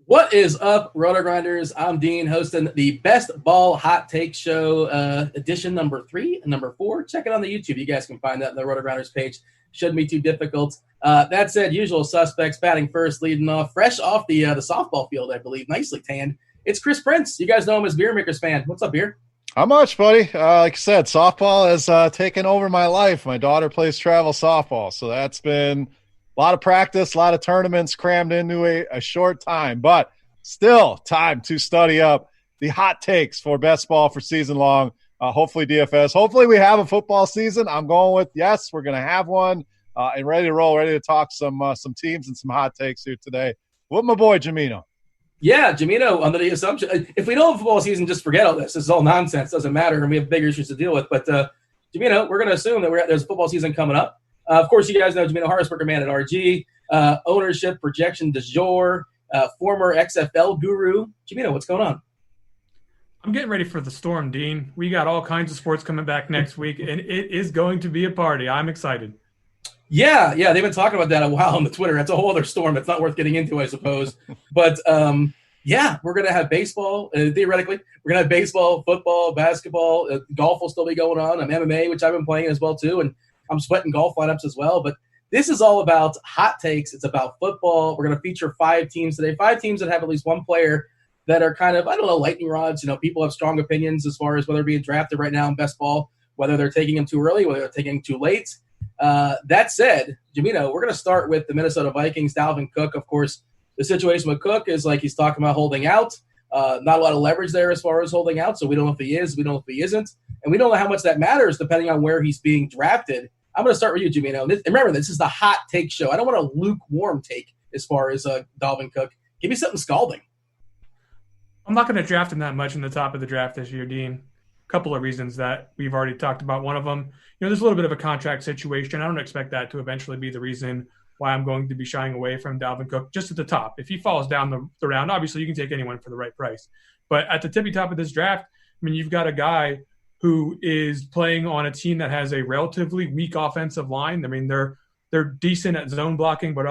What is up, RotoGrinders? I'm Dean, hosting the Best Ball Hot Take Show, edition number 3 and number 4. Check it on the YouTube. You guys can find that on the RotoGrinders page. Shouldn't be too difficult. That said, usual suspects batting first, leading off, fresh off the softball field, I believe, nicely tanned. It's Chris Prince. You guys know him as Beermakersfan. What's up, Beer? How much, buddy? Like I said, softball has taken over my life. My daughter plays travel softball, so that's been a lot of practice, a lot of tournaments crammed into a short time. But still time to study up the hot takes for best ball for season long. Hopefully DFS. Hopefully we have a football season. I'm going with yes, we're going to have one and ready to roll, ready to talk some teams and some hot takes here today with my boy Gimino. Yeah, Gimino, under the assumption, if we don't have a football season, just forget all this. This is all nonsense. Doesn't matter, and we have bigger issues to deal with. But, Gimino, we're going to assume that there's a football season coming up. Of course, you guys know Gimino, Harrisburger man at RG, ownership, projection du jour, former XFL guru. Gimino, what's going on? I'm getting ready for the storm, Dean. We got all kinds of sports coming back next week, and it is going to be a party. I'm excited. Yeah, they've been talking about that a while on the Twitter. That's a whole other storm. It's not worth getting into, I suppose. But, we're going to have baseball, theoretically. We're going to have baseball, football, basketball. Golf will still be going on. MMA, which I've been playing as well, too. And I'm sweating golf lineups as well. But this is all about hot takes. It's about football. We're going to feature 5 teams today, 5 teams that have at least one player that are kind of, lightning rods. People have strong opinions as far as whether they're being drafted right now in best ball, whether they're taking them too early, whether they're taking them too late. That said, Gimino, we're going to start with the Minnesota Vikings, Dalvin Cook. Of course, the situation with Cook is like he's talking about holding out. Not a lot of leverage there as far as holding out, so we don't know if he is, we don't know if he isn't, and we don't know how much that matters depending on where he's being drafted. I'm going to start with you, Gimino. And remember, this is the hot take show. I don't want a lukewarm take as far as Dalvin Cook. Give me something scalding. I'm not going to draft him that much in the top of the draft this year, Dean. A couple of reasons that we've already talked about. One of them, there's a little bit of a contract situation. I don't expect that to eventually be the reason why I'm going to be shying away from Dalvin Cook just at the top. If he falls down the round, obviously you can take anyone for the right price. But at the tippy top of this draft, you've got a guy who is playing on a team that has a relatively weak offensive line. They're decent at zone blocking, but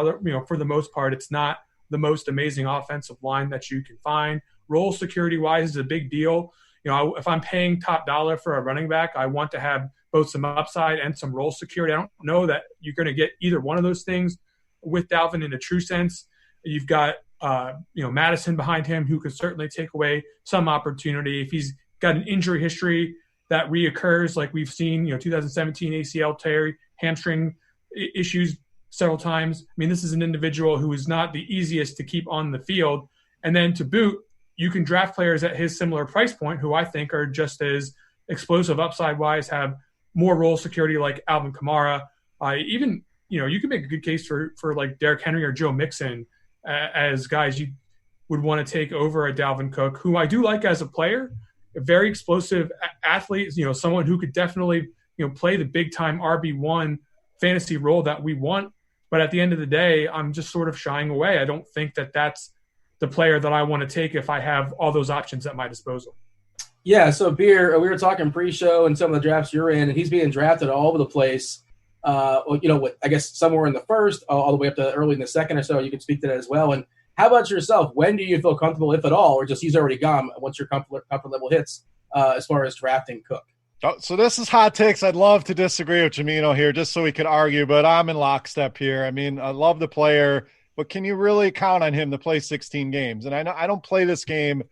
for the most part, it's not the most amazing offensive line that you can find. Role security wise is a big deal. If I'm paying top dollar for a running back, I want to have both some upside and some role security. I don't know that you're going to get either one of those things with Dalvin in a true sense. You've got Madison behind him, who could certainly take away some opportunity. If he's got an injury history that reoccurs, like we've seen, 2017 ACL tear, hamstring issues several times. This is an individual who is not the easiest to keep on the field. And then to boot, you can draft players at his similar price point who I think are just as explosive upside-wise, have more role security like Alvin Kamara. You can make a good case for like Derrick Henry or Joe Mixon as guys you would want to take over a Dalvin Cook, who I do like as a player, a very explosive athlete, someone who could definitely, play the big-time RB1 fantasy role that we want. But at the end of the day, I'm just sort of shying away. I don't think that that's the player that I want to take if I have all those options at my disposal. Yeah, so Beer, we were talking pre-show and some of the drafts you're in, and he's being drafted all over the place. I guess somewhere in the first, all the way up to early in the second or so. You can speak to that as well. And how about yourself? When do you feel comfortable, if at all, or just he's already gone once your comfort level hits as far as drafting Cook? Oh, so this is hot takes. I'd love to disagree with Gimino here just so we could argue, but I'm in lockstep here. I love the player, but can you really count on him to play 16 games? And I know I don't play this game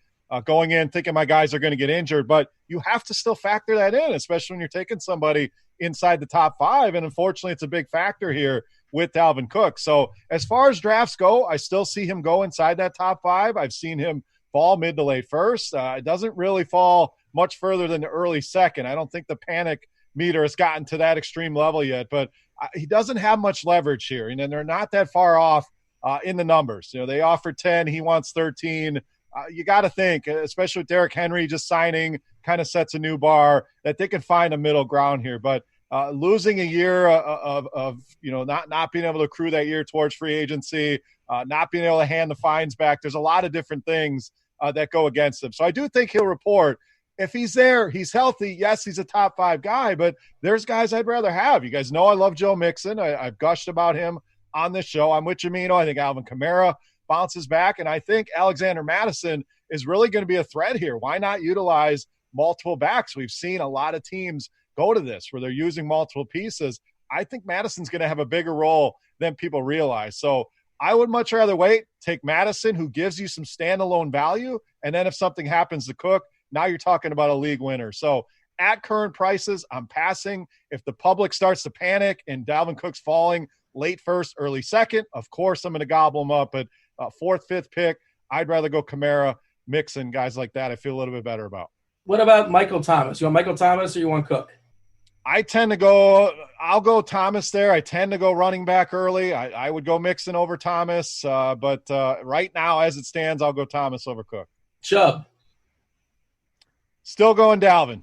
going in thinking my guys are going to get injured, but you have to still factor that in, especially when you're taking somebody inside the top 5. And unfortunately, it's a big factor here with Dalvin Cook. So as far as drafts go, I still see him go inside that top 5. I've seen him fall mid to late first. It doesn't really fall much further than the early second. I don't think the panic meter has gotten to that extreme level yet, but he doesn't have much leverage here. And they're not that far off in the numbers. They offer 10, he wants 13. You got to think, especially with Derrick Henry just signing, kind of sets a new bar, that they could find a middle ground here. But losing a year of not being able to accrue that year towards free agency, not being able to hand the fines back, there's a lot of different things that go against him. So I do think he'll report. If he's there, he's healthy. Yes, he's a top 5 guy, but there's guys I'd rather have. You guys know I love Joe Mixon. I've gushed about him on this show. I'm with Gimino. I think Alvin Kamara bounces back. And I think Alexander Mattison is really going to be a threat here. Why not utilize multiple backs? We've seen a lot of teams go to this where they're using multiple pieces. I think Madison's going to have a bigger role than people realize. So I would much rather wait, take Madison, who gives you some standalone value, and then if something happens to Cook, now you're talking about a league winner. So at current prices, I'm passing. If the public starts to panic and Dalvin Cook's falling late first, early second, of course I'm going to gobble him up. But fourth, fifth pick, I'd rather go Kamara, Mixon, guys like that. I feel a little bit better about. What about Michael Thomas? You want Michael Thomas or you want Cook? I'll go Thomas there. I tend to go running back early. I would go Mixon over Thomas. But right now, as it stands, I'll go Thomas over Cook. Chubb. Still going Dalvin.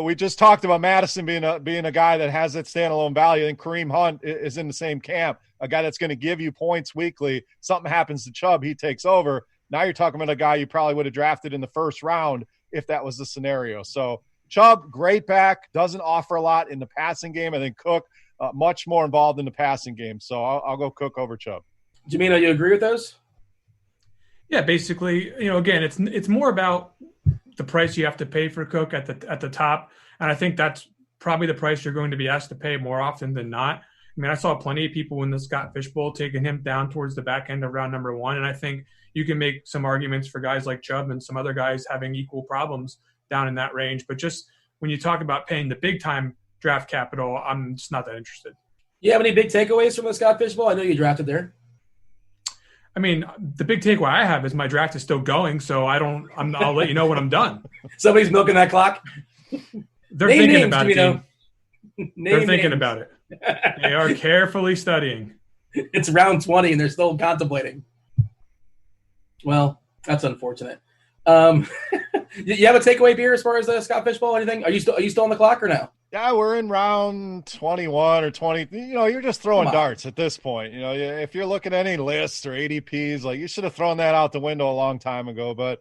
We just talked about Madison being a guy that has that standalone value, and Kareem Hunt is in the same camp, a guy that's going to give you points weekly. Something happens to Chubb, he takes over. Now you're talking about a guy you probably would have drafted in the first round if that was the scenario. So Chubb, great back, doesn't offer a lot in the passing game. I think Cook, much more involved in the passing game. So I'll go Cook over Chubb. Gimino, you agree with those? Yeah, basically, again, it's more about the price you have to pay for Cook at the top. And I think that's probably the price you're going to be asked to pay more often than not. I mean, I saw plenty of people in the Scott Fishbowl taking him down towards the back end of round number 1. And I think you can make some arguments for guys like Chubb and some other guys having equal problems down in that range. But just when you talk about paying the big time draft capital, I'm just not that interested. You have any big takeaways from the Scott Fishbowl? I know you drafted there. I mean, the big takeaway I have is my draft is still going, so I'll let you know when I'm done. Somebody's milking that clock. They're thinking about it. They're thinking about it. They are carefully studying. It's round 20 and they're still contemplating. Well, that's unfortunate. You have a takeaway beer as far as the Scott Fishbowl? Anything? Are you still on the clock or no? Yeah, we're in round 21 or 20. You're just throwing darts at this point. If you're looking at any lists or ADPs, like you should have thrown that out the window a long time ago. But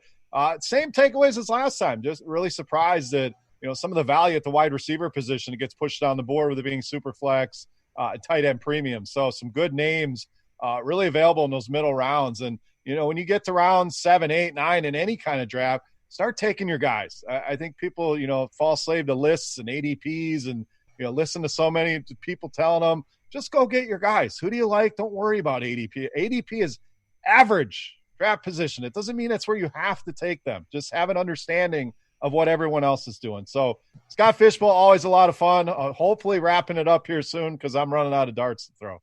same takeaways as last time. Just really surprised that some of the value at the wide receiver position gets pushed down the board with it being super flex, tight end premium. So some good names really available in those middle rounds. And when you get to round 7, 8, 9 in any kind of draft, start taking your guys. I think people, fall slave to lists and ADPs and, listen to so many people telling them, just go get your guys. Who do you like? Don't worry about ADP. ADP is average draft position. It doesn't mean that's where you have to take them. Just have an understanding of what everyone else is doing. So Scott Fishbowl, always a lot of fun. Hopefully wrapping it up here soon because I'm running out of darts to throw.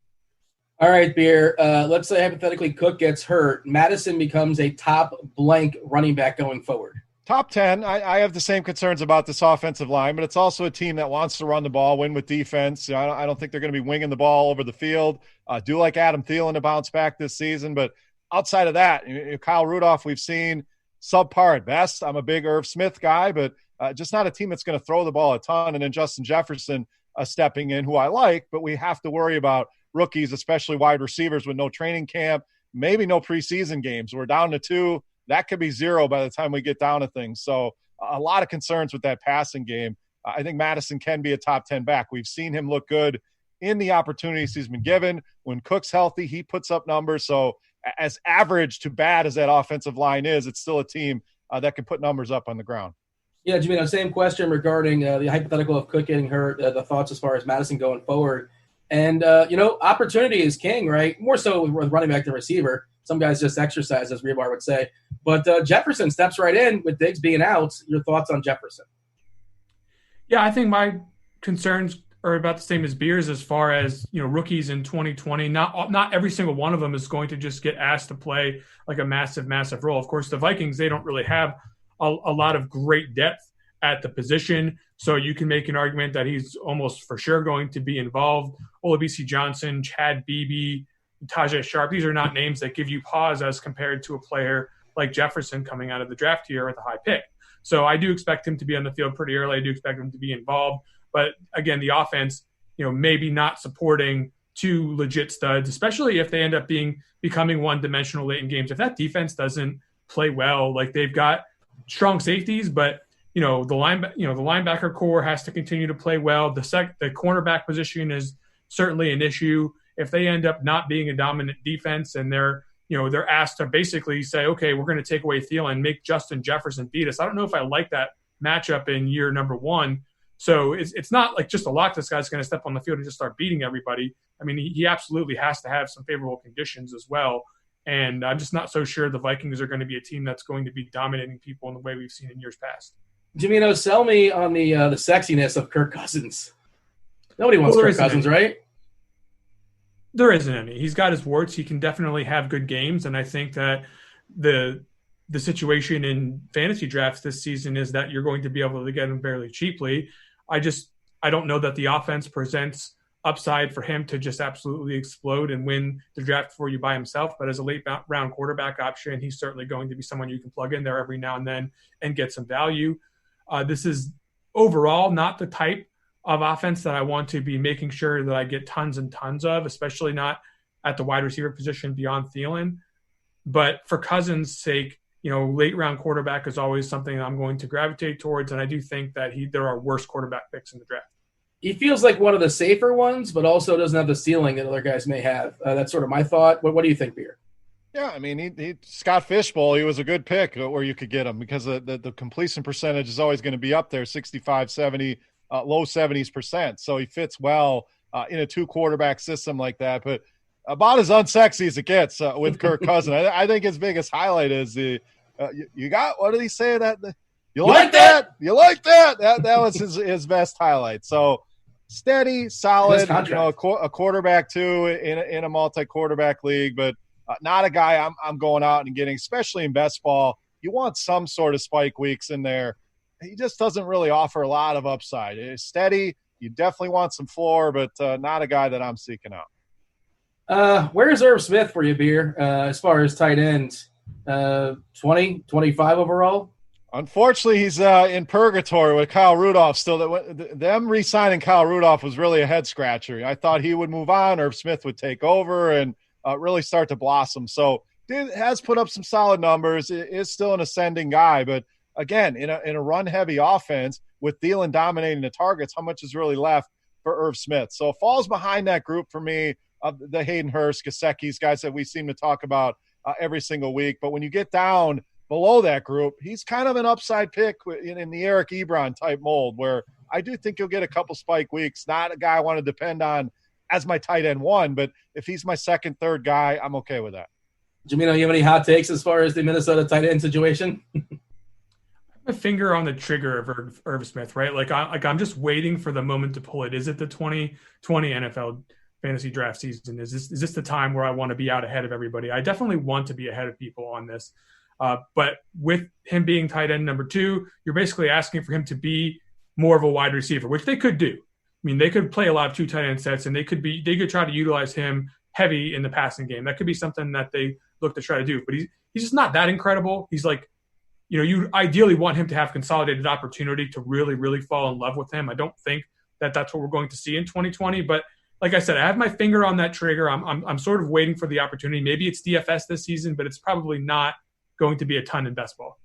All right, Beer. Let's say hypothetically Cook gets hurt. Madison becomes a top blank running back going forward. Top 10. I have the same concerns about this offensive line, but it's also a team that wants to run the ball, win with defense. I don't think they're going to be winging the ball over the field. Do like Adam Thielen to bounce back this season, but outside of that, Kyle Rudolph, we've seen subpar at best. I'm a big Irv Smith guy, but just not a team that's going to throw the ball a ton. And then Justin Jefferson stepping in, who I like, but we have to worry about rookies, especially wide receivers with no training camp, maybe no preseason games. We're down to 2. That could be 0 by the time we get down to things. So a lot of concerns with that passing game. I think Madison can be a top 10 back. We've seen him look good in the opportunities he's been given. When Cook's healthy, he puts up numbers. So as average to bad as that offensive line is, it's still a team that can put numbers up on the ground. Yeah, Gimino, same question regarding the hypothetical of Cook getting hurt, the thoughts as far as Madison going forward. And, opportunity is king, right? More so with running back to receiver. Some guys just exercise, as Rebar would say. But Jefferson steps right in with Diggs being out. Your thoughts on Jefferson? Yeah, I think my concerns are about the same as Beers as far as, rookies in 2020. Not every single one of them is going to just get asked to play like a massive, massive role. Of course, the Vikings, they don't really have a lot of great depth at the position. So you can make an argument that he's almost for sure going to be involved. Olabisi Johnson, Chad Beebe, Tajay Sharp, these are not names that give you pause as compared to a player like Jefferson coming out of the draft here with a high pick. So I do expect him to be on the field pretty early. I do expect him to be involved. But again, the offense, maybe not supporting 2 legit studs, especially if they end up becoming one-dimensional late in games. If that defense doesn't play well, like they've got strong safeties, but the linebacker core has to continue to play well. The cornerback position is certainly an issue. If they end up not being a dominant defense and they're they're asked to basically say, okay, we're going to take away Thielen, make Justin Jefferson beat us. I don't know if I like that matchup in year number one. So it's not like just a lock this guy's going to step on the field and just start beating everybody. I mean, he absolutely has to have some favorable conditions as well. And I'm just not so sure the Vikings are going to be a team that's going to be dominating people in the way we've seen in years past. Gimino, sell me on the sexiness of Kirk Cousins. Nobody wants Kirk Cousins, right? There isn't any. He's got his warts. He can definitely have good games. And I think that the situation in fantasy drafts this season is that you're going to be able to get him fairly cheaply. I don't know that the offense presents upside for him to just absolutely explode and win the draft for you by himself. But as a late round quarterback option, he's certainly going to be someone you can plug in there every now and then and get some value. This is overall not the type of offense that I want to be making sure that I get tons and tons of, especially not at the wide receiver position beyond Thielen. But for Cousins' sake, late round quarterback is always something I'm going to gravitate towards. And I do think that there are worse quarterback picks in the draft. He feels like one of the safer ones, but also doesn't have the ceiling that other guys may have. That's sort of my thought. What do you think, Beer? Yeah, I mean, he Scott Fishbowl, he was a good pick where you could get him because the completion percentage is always going to be up there, 65, 70, low 70s%. So he fits well in a two-quarterback system like that. But about as unsexy as it gets with Kirk Cousins. I think his biggest highlight is you got – what did he say? You like that? You like that? That was his best highlight. So steady, solid, a quarterback too in a multi-quarterback league, but not a guy I'm going out and getting, especially in best ball. You want some sort of spike weeks in there. He just doesn't really offer a lot of upside. It's steady. You definitely want some floor, but not a guy that I'm seeking out. Where's Irv Smith for you, Beer, as far as tight ends? 20, 25 overall? Unfortunately, he's in purgatory with Kyle Rudolph still. Them re-signing Kyle Rudolph was really a head-scratcher. I thought he would move on, Irv Smith would take over and really start to blossom. So has put up some solid numbers, is still an ascending guy. But, again, in a run-heavy offense with Thielen dominating the targets, how much is really left for Irv Smith? So falls behind that group for me, the Hayden Hurst, Gesicki's, guys that we seem to talk about every single week. But when you get down below that group, he's kind of an upside pick in the Eric Ebron type mold, where I do think he'll get a couple spike weeks. Not a guy I want to depend on as my tight end one, but if he's my second, third guy, I'm okay with that. Gimino, you have any hot takes as far as the Minnesota tight end situation? My finger on the trigger of Irv Smith, right? I'm just waiting for the moment to pull it. Is it the 2020 NFL fantasy draft season? Is this the time where I want to be out ahead of everybody? I definitely want to be ahead of people on this. But with him being tight end number 2, you're basically asking for him to be more of a wide receiver, which they could do. I mean, they could play a lot of 2 tight end sets, and they could try to utilize him heavy in the passing game. That could be something that they look to try to do. But he's just not that incredible. He's like, you ideally want him to have consolidated opportunity to really, really fall in love with him. I don't think that that's what we're going to see in 2020. But like I said, I have my finger on that trigger. I'm sort of waiting for the opportunity. Maybe it's DFS this season, but it's probably not going to be a ton in best ball.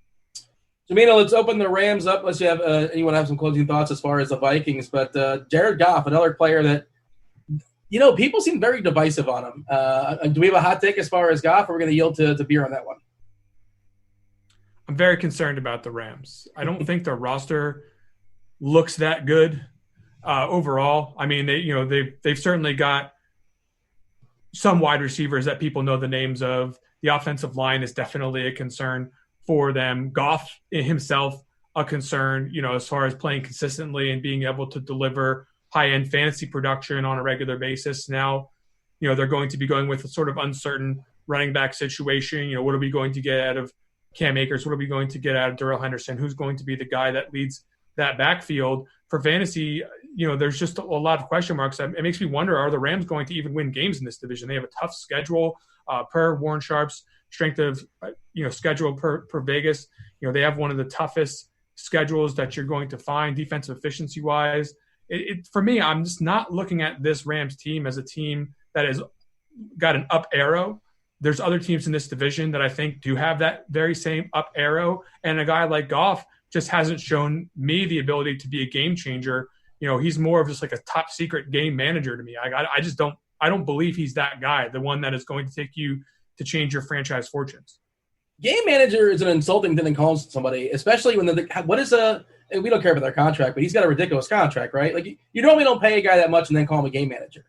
Gimino, let's open the Rams up. Let's have anyone have some closing thoughts as far as the Vikings. But Jared Goff, another player that, people seem very divisive on him. Do we have a hot take as far as Goff, or are we going to yield to Beer on that one? I'm very concerned about the Rams. I don't think their roster looks that good overall. I mean, they've certainly got some wide receivers that people know the names of. The offensive line is definitely a concern for them. Goff himself, a concern, as far as playing consistently and being able to deliver high-end fantasy production on a regular basis. Now, they're going to be going with a sort of uncertain running back situation. What are we going to get out of Cam Akers? What are we going to get out of Darrell Henderson? Who's going to be the guy that leads that backfield? For fantasy, there's just a lot of question marks. It makes me wonder, are the Rams going to even win games in this division? They have a tough schedule per Warren Sharp's strength of schedule per Vegas. They have one of the toughest schedules that you're going to find defensive efficiency wise. For me, I'm just not looking at this Rams team as a team that has got an up arrow. There's other teams in this division that I think do have that very same up arrow, and a guy like Goff just hasn't shown me the ability to be a game changer. He's more of just like a top secret game manager to me. I don't believe he's that guy, the one that is going to take you to change your franchise fortunes. Game manager is an insulting thing to call somebody, especially when and we don't care about their contract, but he's got a ridiculous contract, right? Like you normally don't pay a guy that much and then call him a game manager.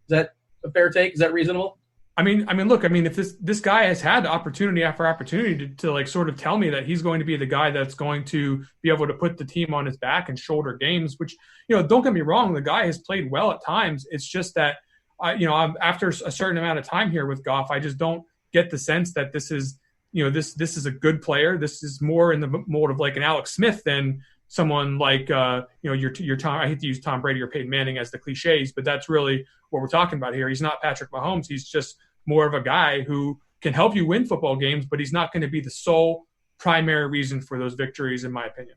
Is that a fair take? Is that reasonable? Look, if this guy has had opportunity after opportunity to like sort of tell me that he's going to be the guy that's going to be able to put the team on his back and shoulder games, which, don't get me wrong, the guy has played well at times. It's just that, after a certain amount of time here with Goff, I just don't get the sense that this is, this is a good player. This is more in the mold of like an Alex Smith than someone like, your Tom. I hate to use Tom Brady or Peyton Manning as the cliches, but that's really what we're talking about here. He's not Patrick Mahomes. He's just more of a guy who can help you win football games, but he's not going to be the sole primary reason for those victories, in my opinion.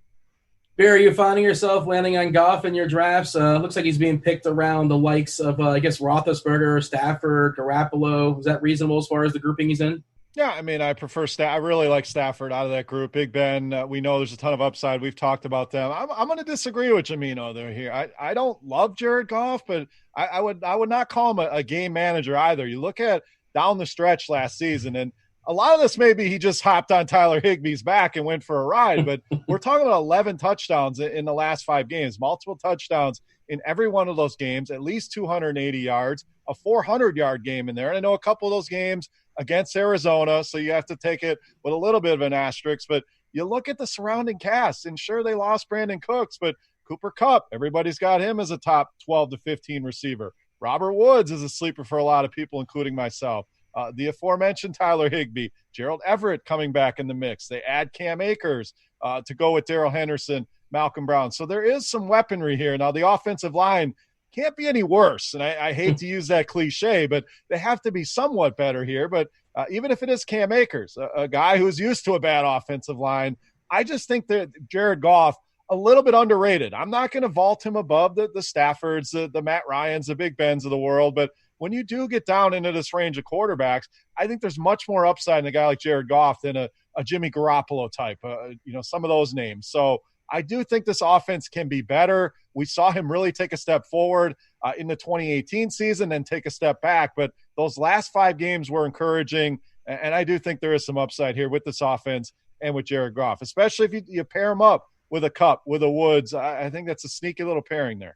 Bear, are you finding yourself landing on Goff in your drafts? Looks like he's being picked around the likes of, Roethlisberger, Stafford, Garoppolo. Is that reasonable as far as the grouping he's in? Yeah, I prefer I really like Stafford out of that group. Big Ben, we know there's a ton of upside. We've talked about them. I'm going to disagree with Gimino there here. I don't love Jared Goff, but I would not call him a game manager either. You look at down the stretch last season, and a lot of this maybe he just hopped on Tyler Higbee's back and went for a ride, but we're talking about 11 touchdowns in the last 5 games, multiple touchdowns in every one of those games, at least 280 yards, a 400-yard game in there. And I know a couple of those games against Arizona, so you have to take it with a little bit of an asterisk, but you look at the surrounding cast, and sure, they lost Brandon Cooks, but Cooper Kupp, everybody's got him as a top 12 to 15 receiver. Robert Woods is a sleeper for a lot of people, including myself. The aforementioned Tyler Higbee, Gerald Everett coming back in the mix. They add Cam Akers to go with Darrell Henderson, Malcolm Brown. So there is some weaponry here. Now, the offensive line can't be any worse, and I hate to use that cliche, but they have to be somewhat better here. But even if it is Cam Akers, a guy who's used to a bad offensive line, I just think that Jared Goff, a little bit underrated. I'm not going to vault him above the Staffords, the Matt Ryans, the Big Bens of the world, but when you do get down into this range of quarterbacks, I think there's much more upside in a guy like Jared Goff than a Jimmy Garoppolo type, some of those names. So I do think this offense can be better. We saw him really take a step forward in the 2018 season and take a step back, but those last 5 games were encouraging, and I do think there is some upside here with this offense and with Jared Goff, especially if you pair him up with a Kupp, with a Woods. I think that's a sneaky little pairing there.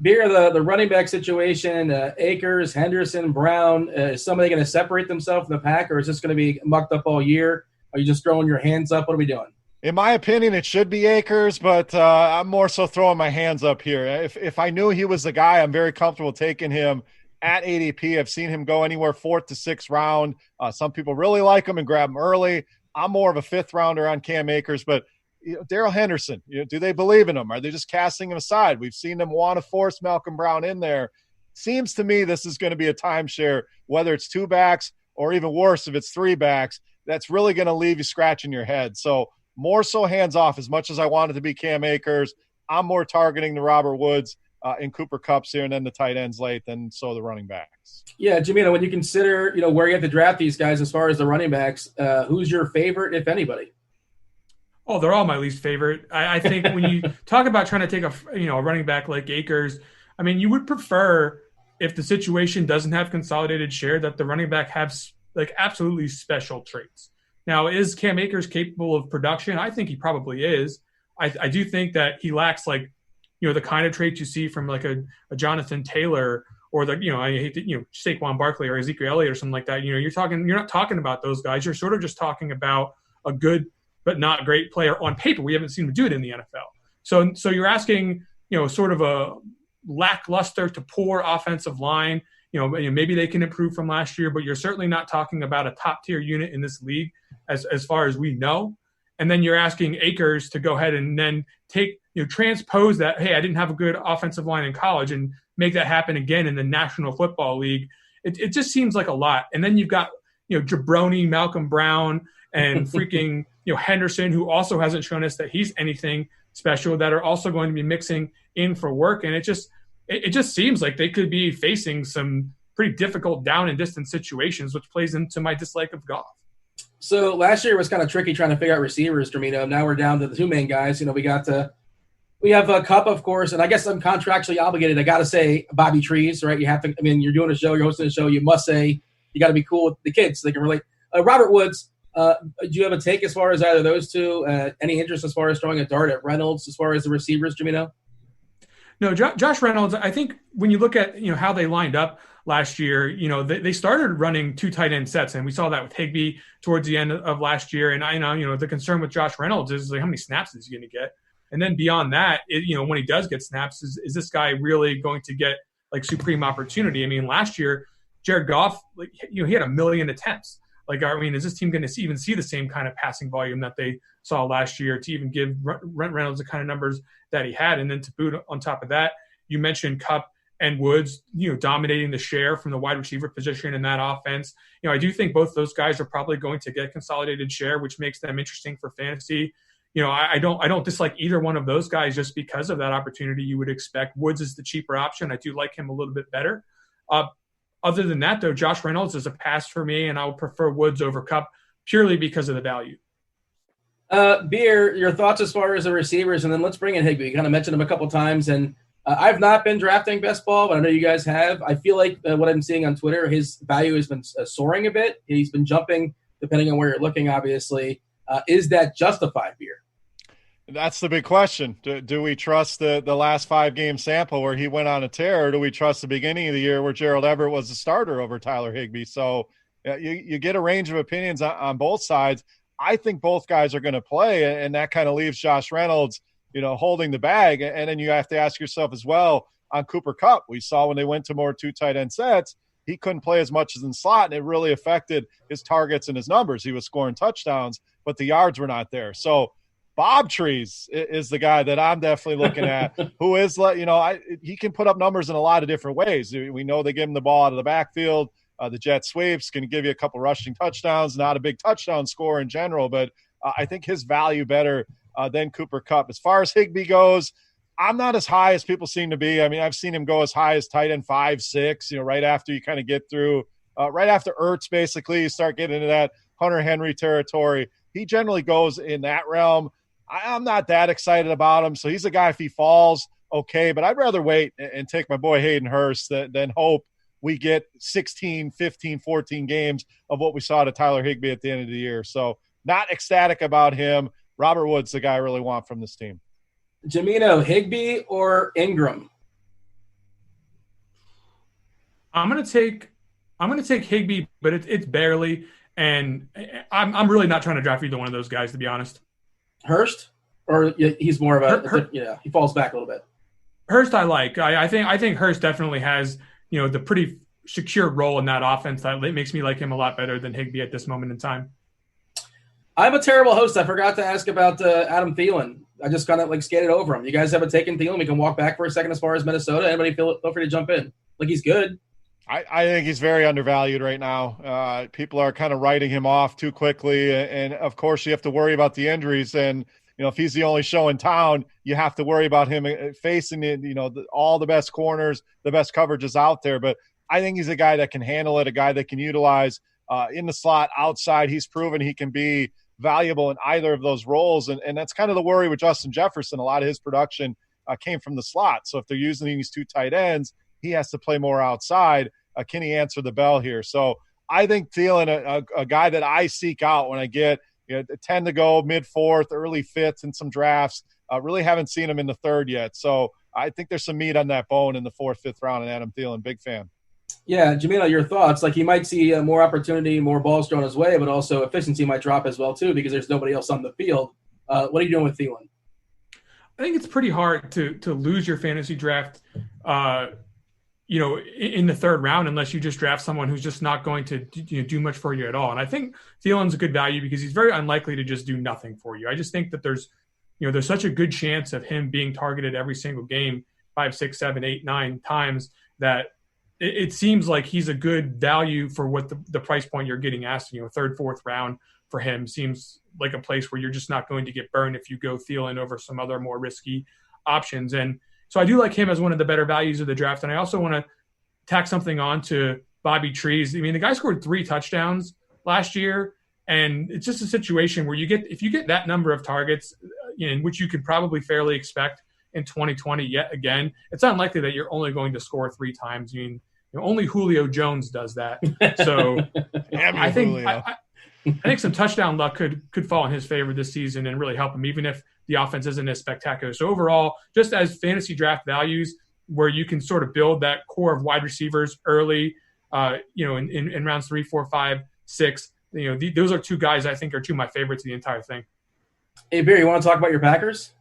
Beer, the running back situation, Akers, Henderson, Brown, is somebody going to separate themselves from the pack, or is this going to be mucked up all year? Are you just throwing your hands up? What are we doing? In my opinion, it should be Akers, but I'm more so throwing my hands up here. If I knew he was the guy, I'm very comfortable taking him at ADP. I've seen him go anywhere 4th to 6th round. Some people really like him and grab him early. I'm more of a 5th rounder on Cam Akers, but Darrell Henderson, do they believe in him? Are they just casting him aside? We've seen them want to force Malcolm Brown in there. Seems to me this is going to be a timeshare, whether it's 2 backs or even worse, if it's 3 backs, that's really going to leave you scratching your head. So more so hands off. As much as I wanted to be Cam Akers, I'm more targeting the Robert Woods and Cooper Kupps here, and then the tight ends late, and so the running backs. Yeah, Gimino, when you consider where you have to draft these guys as far as the running backs, who's your favorite, if anybody? Oh, they're all my least favorite. I think when you talk about trying to take a running back like Akers, you would prefer, if the situation doesn't have consolidated share, that the running back have like absolutely special traits. Now, is Cam Akers capable of production? I think he probably is. I do think that he lacks the kind of traits you see from like a Jonathan Taylor or I hate to, Saquon Barkley or Ezekiel Elliott or something like that. You're not talking about those guys. You're sort of just talking about a good but not great player on paper. We haven't seen him do it in the NFL. So you're asking, sort of a lackluster to poor offensive line. Maybe they can improve from last year, but you're certainly not talking about a top tier unit in this league as far as we know. And then you're asking Akers to go ahead and then transpose that, hey, I didn't have a good offensive line in college, and make that happen again in the National Football League. It just seems like a lot. And then you've got, Jabroni, Malcolm Brown, and freaking, Henderson, who also hasn't shown us that he's anything special, that are also going to be mixing in for work. And it just seems like they could be facing some pretty difficult down and distance situations, which plays into my dislike of Goff. So last year was kind of tricky trying to figure out receivers, Gimino. Now we're down to the 2 main guys. We have a Kupp, of course, and I guess I'm contractually obligated. I got to say Bobby Trees, right? You have to. You're doing a show, you're hosting a show. You must say you got to be cool with the kids so they can relate. Robert Woods, do you have a take as far as either of those two? Any interest as far as throwing a dart at Reynolds as far as the receivers, Gimino? No, Josh Reynolds, I think when you look at, how they lined up last year, they started running 2 tight end sets, and we saw that with Higbee towards the end of last year. And I know, the concern with Josh Reynolds is like, how many snaps is he going to get? And then beyond that, when he does get snaps, is this guy really going to get like supreme opportunity? I mean, last year, Jared Goff, he had 1 million attempts. Is this team going to even see the same kind of passing volume that they saw last year to even give Reynolds the kind of numbers that he had? And then to boot on top of that, you mentioned Kupp and Woods, dominating the share from the wide receiver position in that offense. I do think both those guys are probably going to get consolidated share, which makes them interesting for fantasy. I don't dislike either one of those guys just because of that opportunity. You would expect Woods is the cheaper option. I do like him a little bit better. Other than that, though, Josh Reynolds is a pass for me, and I would prefer Woods over Kupp purely because of the value. Beer, your thoughts as far as the receivers, and then let's bring in Higbee. You kind of mentioned him a couple times, and I've not been drafting best ball, but I know you guys have. I feel like what I'm seeing on Twitter, his value has been soaring a bit. He's been jumping depending on where you're looking, obviously. Is that justified, Beer? That's the big question. Do we trust the last 5-game sample where he went on a tear, or do we trust the beginning of the year where Gerald Everett was the starter over Tyler Higbee? So you get a range of opinions on both sides. I think both guys are going to play, and that kind of leaves Josh Reynolds, holding the bag. And then you have to ask yourself as well on Cooper Kupp. We saw when they went to more 2 tight end sets, he couldn't play as much as in slot, and it really affected his targets and his numbers. He was scoring touchdowns, but the yards were not there. So Bob Trees is the guy that I'm definitely looking at, who is, he can put up numbers in a lot of different ways. We know they give him the ball out of the backfield. The jet sweeps can give you a couple rushing touchdowns, not a big touchdown score in general, but I think his value better than Cooper Kupp. As far as Higbee goes, I'm not as high as people seem to be. I mean, I've seen him go as high as tight end 5, 6, right after you kind of get through, right after Ertz, basically, you start getting into that Hunter Henry territory. He generally goes in that realm. I'm not that excited about him. So he's a guy, if he falls, okay. But I'd rather wait and take my boy Hayden Hurst than hope we get 16, 15, 14 games of what we saw to Tyler Higbee at the end of the year. So not ecstatic about him. Robert Woods, the guy I really want from this team. Gimino, Higbee or Ingram? I'm gonna take Higbee, but it's barely, and I'm really not trying to draft either one of those guys, to be honest. Hurst, or he's more of he falls back a little bit. Hurst, I like. I think Hurst definitely has the pretty secure role in that offense that makes me like him a lot better than Higbee at this moment in time. I'm a terrible host. I forgot to ask about Adam Thielen. I just kind of skated over him. You guys haven't taken Thielen? We can walk back for a second as far as Minnesota. Anybody feel free to jump in. He's good. I think he's very undervalued right now. People are kind of writing him off too quickly. And of course, you have to worry about the injuries. And, if he's the only show in town, you have to worry about him facing all the best corners, the best coverages out there. But I think he's a guy that can handle it, a guy that can utilize in the slot, outside. He's proven he can be valuable in either of those roles. And that's kind of the worry with Justin Jefferson. A lot of his production came from the slot. So if they're using these 2 tight ends, he has to play more outside. Can he answer the bell here? So I think Thielen, a guy that I seek out when I get tend to go mid-4th, early 5th in some drafts. Really haven't seen him in the 3rd yet. So I think there's some meat on that bone in the 4th, 5th round, and Adam Thielen, big fan. Yeah, Gimino, your thoughts? He might see more opportunity, more balls thrown his way, but also efficiency might drop as well, too, because there's nobody else on the field. What are you doing with Thielen? I think it's pretty hard to lose your fantasy draft in the 3rd round unless you just draft someone who's just not going to do much for you at all. And I think Thielen's a good value because he's very unlikely to just do nothing for you. I just think that there's such a good chance of him being targeted every single game 5, 6, 7, 8, 9 times that it seems like he's a good value for what the price point you're getting asked. 3rd, 4th round for him seems like a place where you're just not going to get burned if you go Thielen over some other more risky options. And so I do like him as one of the better values of the draft. And I also want to tack something on to Bobby Trees. I mean, the guy scored 3 touchdowns last year, and it's just a situation where if you get that number of targets, in which you could probably fairly expect in 2020 yet again, it's unlikely that you're only going to score 3 times. I mean, Only Julio Jones does that. So I think some touchdown luck could fall in his favor this season and really help him, even if the offense isn't as spectacular. So overall, just as fantasy draft values, where you can sort of build that core of wide receivers early, in rounds 3, 4, 5, 6. Those are two guys I think are two of my favorites of the entire thing. Hey, Beer, you want to talk about your Packers?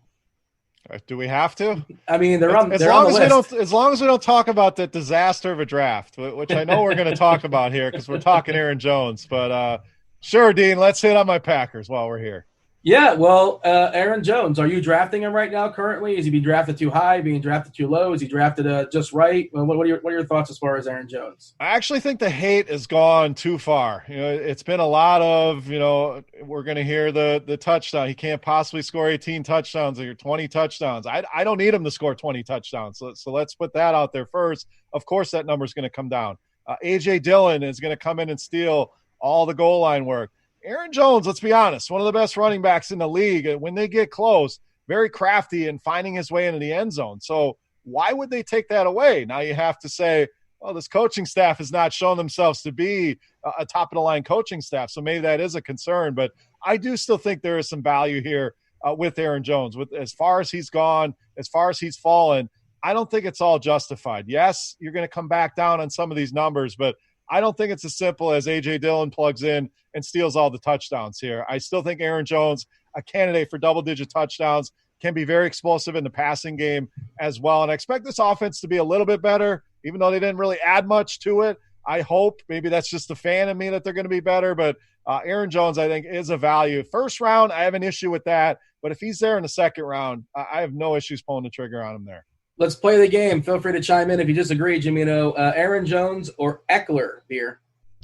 Do we have to? I mean, they're on the list. As long as we don't talk about the disaster of a draft, which I know we're going to talk about here because we're talking Aaron Jones. But sure, Dean, let's hit on my Packers while we're here. Yeah, well, Aaron Jones, are you drafting him right now currently? Is he being drafted too high, being drafted too low? Is he drafted just right? What are your thoughts as far as Aaron Jones? I actually think the hate has gone too far. It's been a lot of, we're going to hear the touchdown. He can't possibly score 18 touchdowns or 20 touchdowns. I don't need him to score 20 touchdowns. So let's put that out there first. Of course, that number is going to come down. A.J. Dillon is going to come in and steal all the goal line work. Aaron Jones, let's be honest, one of the best running backs in the league. When they get close, very crafty in finding his way into the end zone. So why would they take that away? Now you have to say, well, this coaching staff has not shown themselves to be a top-of-the-line coaching staff, so maybe that is a concern. But I do still think there is some value here with Aaron Jones. As far as he's gone, as far as he's fallen, I don't think it's all justified. Yes, you're going to come back down on some of these numbers, but I don't think it's as simple as A.J. Dillon plugs in and steals all the touchdowns here. I still think Aaron Jones, a candidate for double-digit touchdowns, can be very explosive in the passing game as well. And I expect this offense to be a little bit better, even though they didn't really add much to it. I hope, maybe that's just the fan in me, that they're going to be better. But Aaron Jones, I think, is a value. First round, I have an issue with that. But if he's there in the second round, I have no issues pulling the trigger on him there. Let's play the game. Feel free to chime in if you disagree, Gimino. Aaron Jones or Eckler, Beer?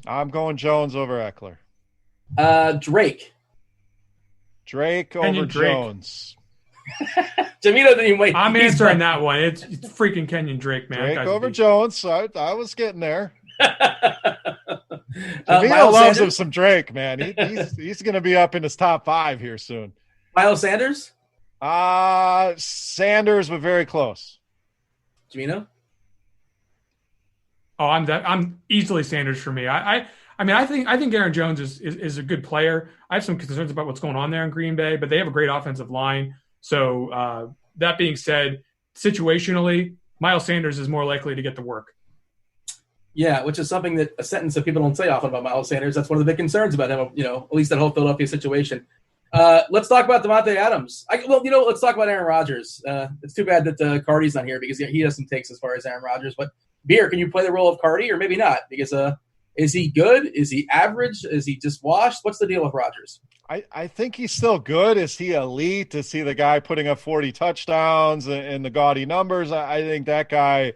I'm going Jones over Eckler. Drake. Drake over Jones. Gimino didn't even wait. I'm answering that one. It's freaking Kenyon Drake, man. Drake over Jones. I was getting there. Gimino Miles loves Sanders? him some Drake, man. He's going to be up in his top 5 here soon. Miles Sanders? Sanders, but very close. Gimino? Oh, I'm easily Sanders for me. I think Aaron Jones is a good player. I have some concerns about what's going on there in Green Bay, but they have a great offensive line. So that being said, situationally, Miles Sanders is more likely to get the work. Yeah, which is something that a sentence that people don't say often about Miles Sanders. That's one of the big concerns about him, at least that whole Philadelphia situation. Let's talk about Davante Adams. Let's talk about Aaron Rodgers. It's too bad that Cardi's not here because he has some takes as far as Aaron Rodgers. But Beer, can you play the role of Cardi or maybe not? Because is he good? Is he average? Is he just washed? What's the deal with Rodgers? I think he's still good. Is he elite? Is he the guy putting up 40 touchdowns and the gaudy numbers? I think that guy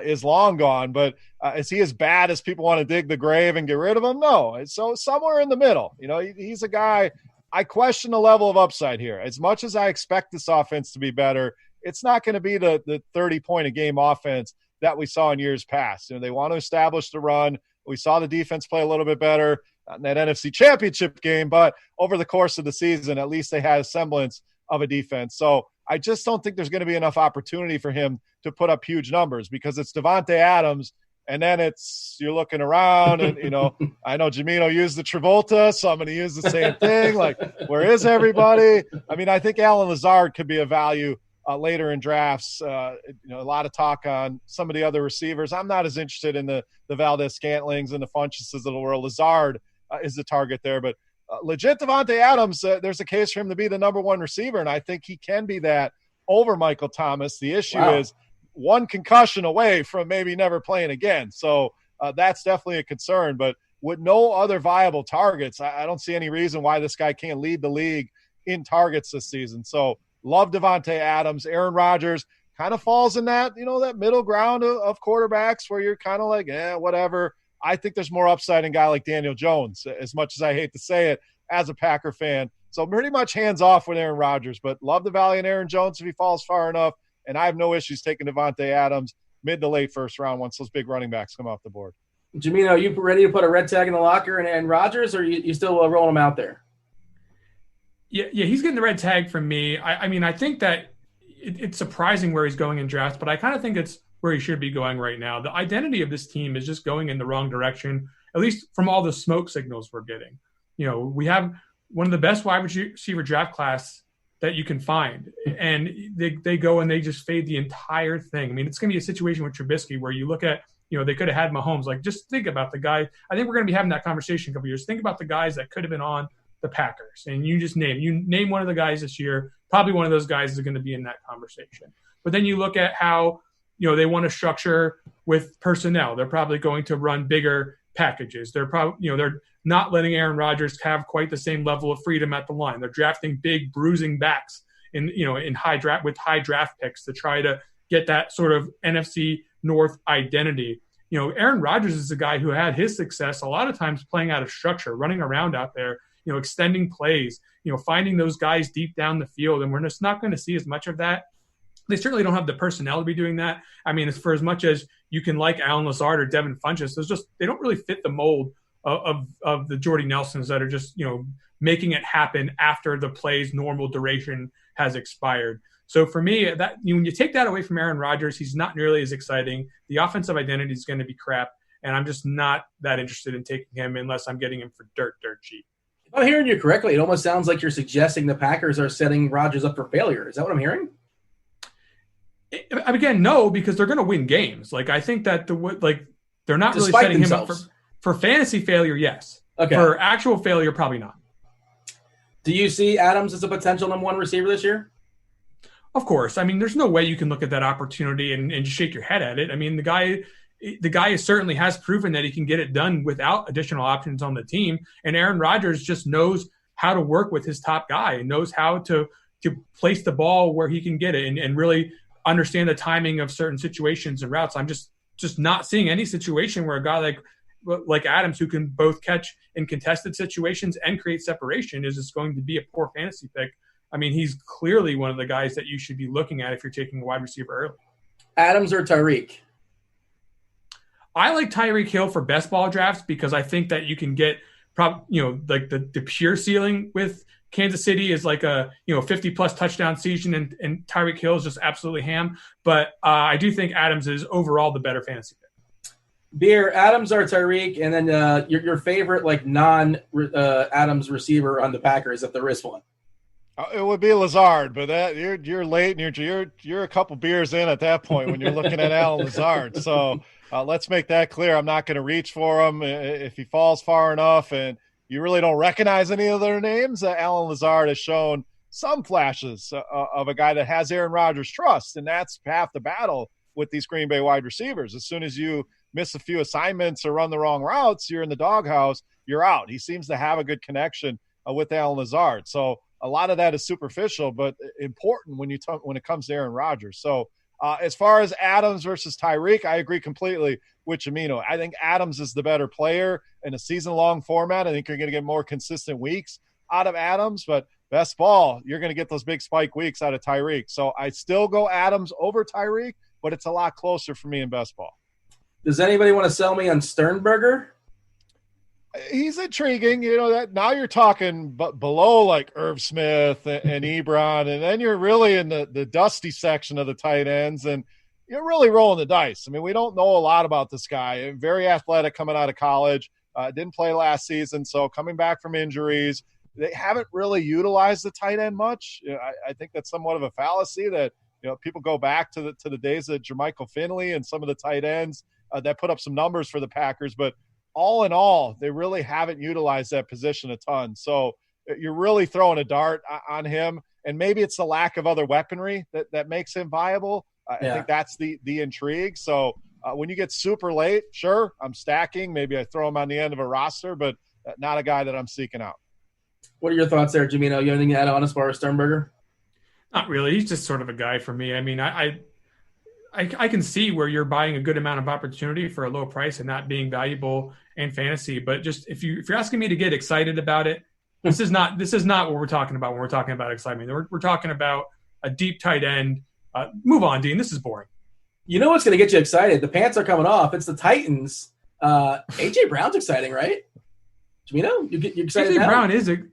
is long gone. But is he as bad as people want to dig the grave and get rid of him? No. So somewhere in the middle. He's a guy – I question the level of upside here. As much as I expect this offense to be better, it's not going to be the 30-point-a-game offense that we saw in years past. They want to establish the run. We saw the defense play a little bit better in that NFC Championship game, but over the course of the season, at least they had a semblance of a defense. So I just don't think there's going to be enough opportunity for him to put up huge numbers because it's Davante Adams. And then you're looking around and, I know Gimino used the Travolta, so I'm going to use the same thing. Like, where is everybody? I mean, I think Allen Lazard could be a value later in drafts. A lot of talk on some of the other receivers. I'm not as interested in the Valdez-Scantlings and the Funcheses of the world. Lazard is the target there. But legit Davante Adams, there's a case for him to be the number one receiver, and I think he can be that over Michael Thomas. The issue is one concussion away from maybe never playing again. So that's definitely a concern. But with no other viable targets, I don't see any reason why this guy can't lead the league in targets this season. So love Davante Adams. Aaron Rodgers kind of falls in that, that middle ground of quarterbacks where you're kind of like, whatever. I think there's more upside in a guy like Daniel Jones, as much as I hate to say it as a Packer fan. So pretty much hands off with Aaron Rodgers, but love the value in Aaron Jones if he falls far enough. And I have no issues taking Davante Adams mid to late first round once those big running backs come off the board. Gimino, are you ready to put a red tag in the locker and Rodgers, or are you still rolling him out there? Yeah, he's getting the red tag from me. I mean, I think that it's surprising where he's going in drafts, but I kind of think it's where he should be going right now. The identity of this team is just going in the wrong direction, at least from all the smoke signals we're getting. We have one of the best wide receiver draft class that you can find, and they go and they just fade the entire thing. I mean, it's going to be a situation with Trubisky where you look at, they could have had Mahomes. Like, just think about the guy. I think we're going to be having that conversation in a couple of years. Think about the guys that could have been on the Packers, and you name one of the guys this year. Probably one of those guys is going to be in that conversation. But then you look at how, they want to structure with personnel. They're probably going to run bigger packages. They're probably, they're not letting Aaron Rodgers have quite the same level of freedom at the line. They're drafting big bruising backs in high draft picks to try to get that sort of NFC North identity. Aaron Rodgers is a guy who had his success a lot of times playing out of structure, running around out there, extending plays, finding those guys deep down the field. And we're just not going to see as much of that. They certainly don't have the personnel to be doing that. I mean, for as much as you can like Allen Lazard or Devin Funchess, they don't really fit the mold of the Jordy Nelsons that are just, making it happen after the play's normal duration has expired. So for me, that when you take that away from Aaron Rodgers, he's not nearly as exciting. The offensive identity is going to be crap, and I'm just not that interested in taking him unless I'm getting him for dirt cheap. If I'm hearing you correctly, it almost sounds like you're suggesting the Packers are setting Rodgers up for failure. Is that what I'm hearing? Again, no, because they're going to win games. Like, I think that they're not really Despite setting themselves. him up for fantasy failure. Yes. Okay. For actual failure, probably not. Do you see Adams as a potential number one receiver this year? Of course. I mean, there's no way you can look at that opportunity and just shake your head at it. I mean, the guy certainly has proven that he can get it done without additional options on the team. And Aaron Rodgers just knows how to work with his top guy and knows how to place the ball where he can get it and really understand the timing of certain situations and routes. I'm just not seeing any situation where a guy like Adams, who can both catch in contested situations and create separation, is just going to be a poor fantasy pick. I mean, he's clearly one of the guys that you should be looking at if you're taking a wide receiver early. Adams or Tyreek? I like Tyreek Hill for best ball drafts because I think that you can get the pure ceiling with Kansas City is like a 50-plus touchdown season, and Tyreek Hill is just absolutely ham. But I do think Adams is overall the better fantasy pick. Beer, Adams or Tyreek, and then your favorite non-Adams receiver on the Packers if there is one. It would be Lazard, but that you're late and you're a couple beers in at that point when you're looking at Allen Lazard. So let's make that clear. I'm not going to reach for him if he falls far enough and you really don't recognize any of their names. Allen Lazard has shown some flashes of a guy that has Aaron Rodgers' trust, and that's half the battle with these Green Bay wide receivers. As soon as you miss a few assignments or run the wrong routes, you're in the doghouse, you're out. He seems to have a good connection with Allen Lazard. So a lot of that is superficial, but important when it comes to Aaron Rodgers. So as far as Adams versus Tyreek, I agree completely with Gimino. I think Adams is the better player in a season-long format. I think you're going to get more consistent weeks out of Adams, but best ball, you're going to get those big spike weeks out of Tyreek. So I still go Adams over Tyreek, but it's a lot closer for me in best ball. Does anybody want to sell me on Sternberger? He's intriguing, that now you're talking below like Irv Smith and Ebron, and then you're really in the dusty section of the tight ends, and you're really rolling the dice. I mean, we don't know a lot about this guy. Very athletic coming out of college, didn't play last season, so coming back from injuries, they haven't really utilized the tight end much. I think that's somewhat of a fallacy that people go back to the days of Jermichael Finley and some of the tight ends that put up some numbers for the Packers, but all in all, they really haven't utilized that position a ton. So you're really throwing a dart on him, and maybe it's the lack of other weaponry that makes him viable. I think that's the intrigue. So when you get super late, sure, I'm stacking. Maybe I throw him on the end of a roster, but not a guy that I'm seeking out. What are your thoughts there, Gimino? You have anything to add on as far as Sternberger? Not really. He's just sort of a guy for me. I mean, I can see where you're buying a good amount of opportunity for a low price and not being valuable in fantasy. But just if you're asking me to get excited about it, this is not what we're talking about when we're talking about excitement. We're talking about a deep tight end. Move on, Dean. This is boring. You know what's going to get you excited? The pants are coming off. It's the Titans. AJ Brown's exciting, right? Gimino, you excited? AJ Brown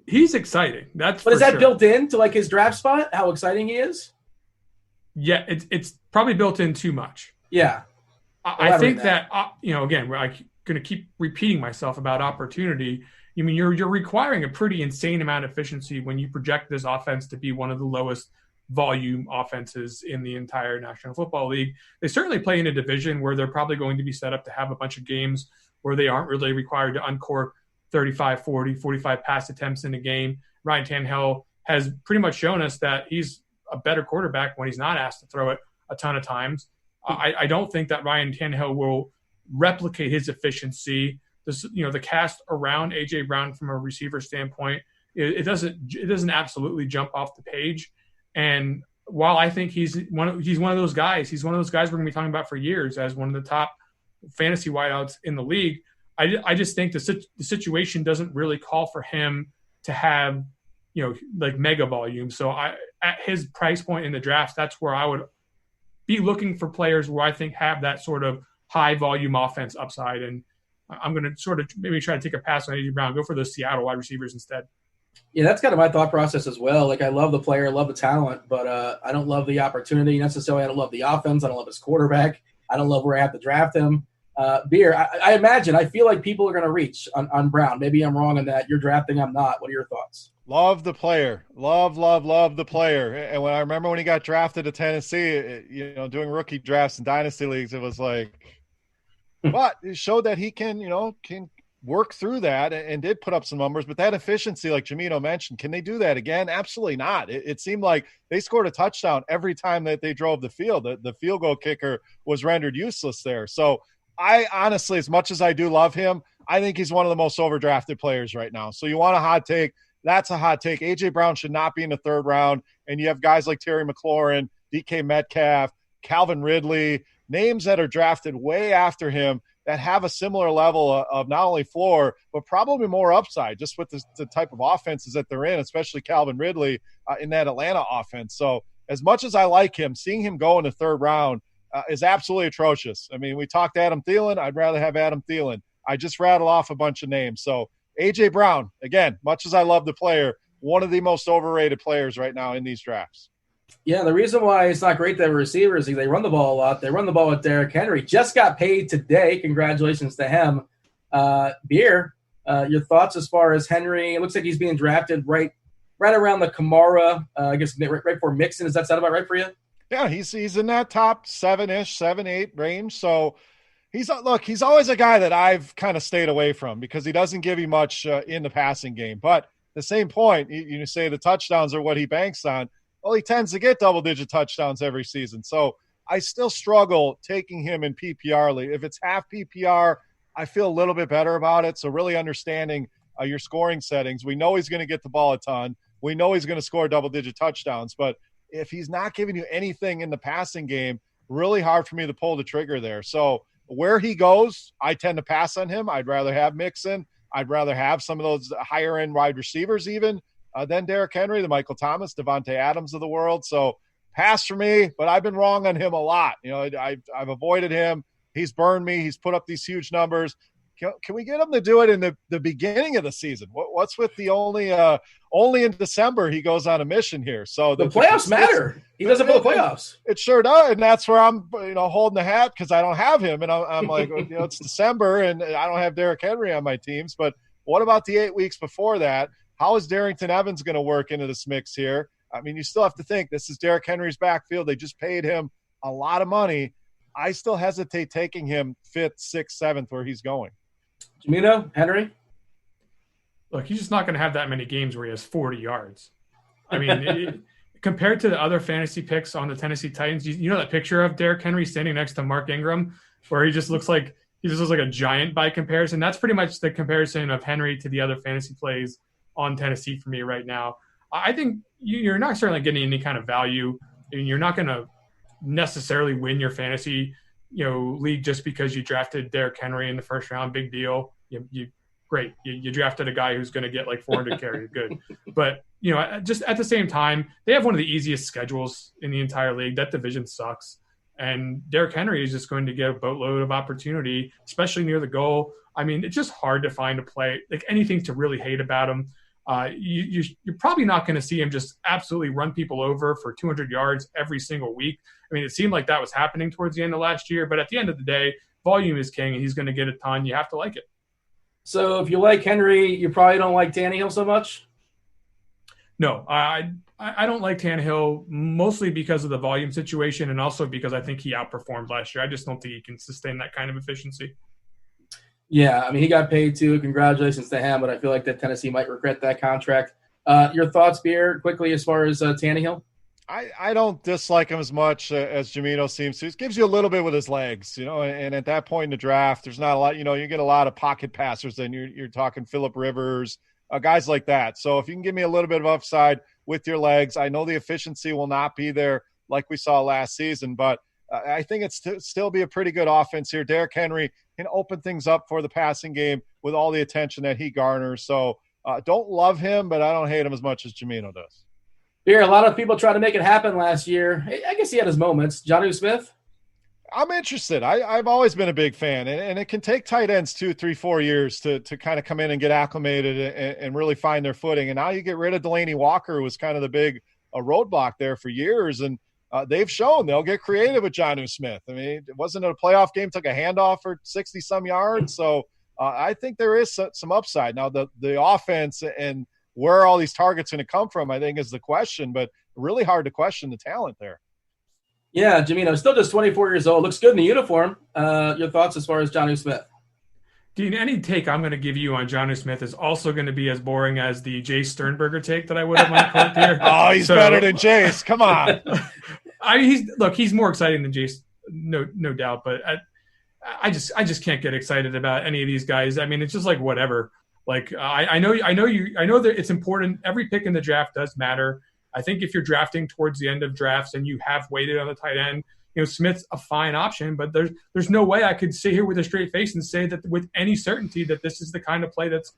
he's exciting. But is that built into his draft spot? How exciting he is? Yeah, it's probably built in too much. Yeah. I think that, again, I'm going to keep repeating myself about opportunity. I mean, you're requiring a pretty insane amount of efficiency when you project this offense to be one of the lowest volume offenses in the entire National Football League. They certainly play in a division where they're probably going to be set up to have a bunch of games where they aren't really required to uncork 35, 40, 45 pass attempts in a game. Ryan Tannehill has pretty much shown us that he's a better quarterback when he's not asked to throw it a ton of times. I don't think that Ryan Tannehill will replicate his efficiency. The cast around A.J. Brown from a receiver standpoint, it doesn't absolutely jump off the page. And while I think he's one of those guys we're going to be talking about for years as one of the top fantasy wideouts in the league, I just think the situation doesn't really call for him to have, like mega volume. So at his price point in the drafts, that's where I would be looking for players where I think have that sort of high volume offense upside. And I'm going to sort of maybe try to take a pass on A.J. Brown, go for those Seattle wide receivers instead. Yeah, that's kind of my thought process as well. Like, I love the player, I love the talent, but I don't love the opportunity necessarily. I don't love the offense. I don't love his quarterback. I don't love where I have to draft him. Beer, I imagine, I feel like people are going to reach on Brown. Maybe I'm wrong on that. You're drafting, I'm not. What are your thoughts? Love the player. Love the player. And I remember when he got drafted to Tennessee, doing rookie drafts and dynasty leagues, it was like, but it showed that he can work through that and did put up some numbers. But that efficiency, like Gimino mentioned, can they do that again? Absolutely not. It seemed like they scored a touchdown every time that they drove the field. The field goal kicker was rendered useless there. So I honestly, as much as I do love him, I think he's one of the most overdrafted players right now. So you want a hot take? That's a hot take. A.J. Brown should not be in the third round. And you have guys like Terry McLaurin, DK Metcalf, Calvin Ridley, names that are drafted way after him that have a similar level of not only floor, but probably more upside just with the type of offenses that they're in, especially Calvin Ridley in that Atlanta offense. So as much as I like him, seeing him go in the third round is absolutely atrocious. I mean, we talked Adam Thielen. I'd rather have Adam Thielen. I just rattled off a bunch of names. So A.J. Brown, again, much as I love the player, one of the most overrated players right now in these drafts. Yeah, the reason why it's not great to have receivers is they run the ball a lot. They run the ball with Derrick Henry. Just got paid today. Congratulations to him. Beer, your thoughts as far as Henry? It looks like he's being drafted right around the Kamara, I guess right before Mixon. Does that sound about right for you? Yeah, he's in that top 7-8 range. So he's always a guy that I've kind of stayed away from because he doesn't give you much in the passing game. But at the same point, you say the touchdowns are what he banks on. Well, he tends to get double-digit touchdowns every season. So I still struggle taking him in PPR league. If it's half PPR, I feel a little bit better about it. So really understanding your scoring settings. We know he's going to get the ball a ton. We know he's going to score double-digit touchdowns. But if he's not giving you anything in the passing game, really hard for me to pull the trigger there. So where he goes, I tend to pass on him. I'd rather have Mixon. I'd rather have some of those higher-end wide receivers even. Then Derrick Henry, the Michael Thomas, Devontae Adams of the world. So pass for me, but I've been wrong on him a lot. I've avoided him. He's burned me. He's put up these huge numbers. Can we get him to do it in the beginning of the season? What's with the only in December he goes on a mission here? So the playoffs matter. He doesn't play the playoffs. It sure does, and that's where I'm holding the hat because I don't have him, and I'm like it's December and I don't have Derrick Henry on my teams. But what about the 8 weeks before that? How is Darrington Evans going to work into this mix here? I mean, you still have to think this is Derrick Henry's backfield. They just paid him a lot of money. I still hesitate taking him 5th, 6th, 7th where he's going. Gimino, Henry? Look, he's just not going to have that many games where he has 40 yards. I mean, compared to the other fantasy picks on the Tennessee Titans, you know that picture of Derrick Henry standing next to Mark Ingram where he just looks like a giant by comparison? That's pretty much the comparison of Henry to the other fantasy plays on Tennessee for me right now. I think you're not certainly getting any kind of value, and you're not going to necessarily win your fantasy, league just because you drafted Derrick Henry in the first round. Big deal. Great. You drafted a guy who's going to get like 400 carries. Good. But, just at the same time, they have one of the easiest schedules in the entire league. That division sucks. And Derrick Henry is just going to get a boatload of opportunity, especially near the goal. I mean, it's just hard to find a play, like anything to really hate about him. You're probably not going to see him just absolutely run people over for 200 yards every single week. I mean, it seemed like that was happening towards the end of last year, but at the end of the day, volume is king, and he's going to get a ton. You have to like it. So if you like Henry, you probably don't like Tannehill so much? No, I don't like Tannehill, mostly because of the volume situation and also because I think he outperformed last year. I just don't think he can sustain that kind of efficiency. Yeah, I mean, he got paid too. Congratulations to him, but I feel like that Tennessee might regret that contract. Your thoughts, Beer, quickly, as far as Tannehill? I don't dislike him as much as Gimino seems to. He gives you a little bit with his legs, and at that point in the draft, there's not a lot, you get a lot of pocket passers, and you're talking Phillip Rivers, guys like that. So if you can give me a little bit of upside with your legs, I know the efficiency will not be there like we saw last season, but I think it's still be a pretty good offense here. Derrick Henry can open things up for the passing game with all the attention that he garners. So don't love him, but I don't hate him as much as Gimino does. Beer, a lot of people tried to make it happen last year. I guess he had his moments. Jonnu Smith? I'm interested. I've always been a big fan, and it can take tight ends 2, 3, 4 years to kind of come in and get acclimated and really find their footing. And now you get rid of Delaney Walker, who was kind of the big roadblock there for years, and they've shown they'll get creative with Jonnu Smith. I mean, it wasn't a playoff game, took a handoff for 60-some yards. So I think there is some upside. Now, the offense and where all these targets going to come from, I think, is the question, but really hard to question the talent there. Yeah, Gimino, still just 24 years old. Looks good in the uniform. Your thoughts as far as Jonnu Smith? Dean, any take I'm going to give you on Jonnu Smith is also going to be as boring as the Jace Sternberger take that I would have on Clark here. Oh, he's better than Jace. Come on. He's more exciting than Jace, no doubt. But I just can't get excited about any of these guys. I mean, it's just like whatever. Like I know that it's important. Every pick in the draft does matter. I think if you're drafting towards the end of drafts and you have waited on the tight end, Smith's a fine option, but there's no way I could sit here with a straight face and say that with any certainty that this is the kind of play that's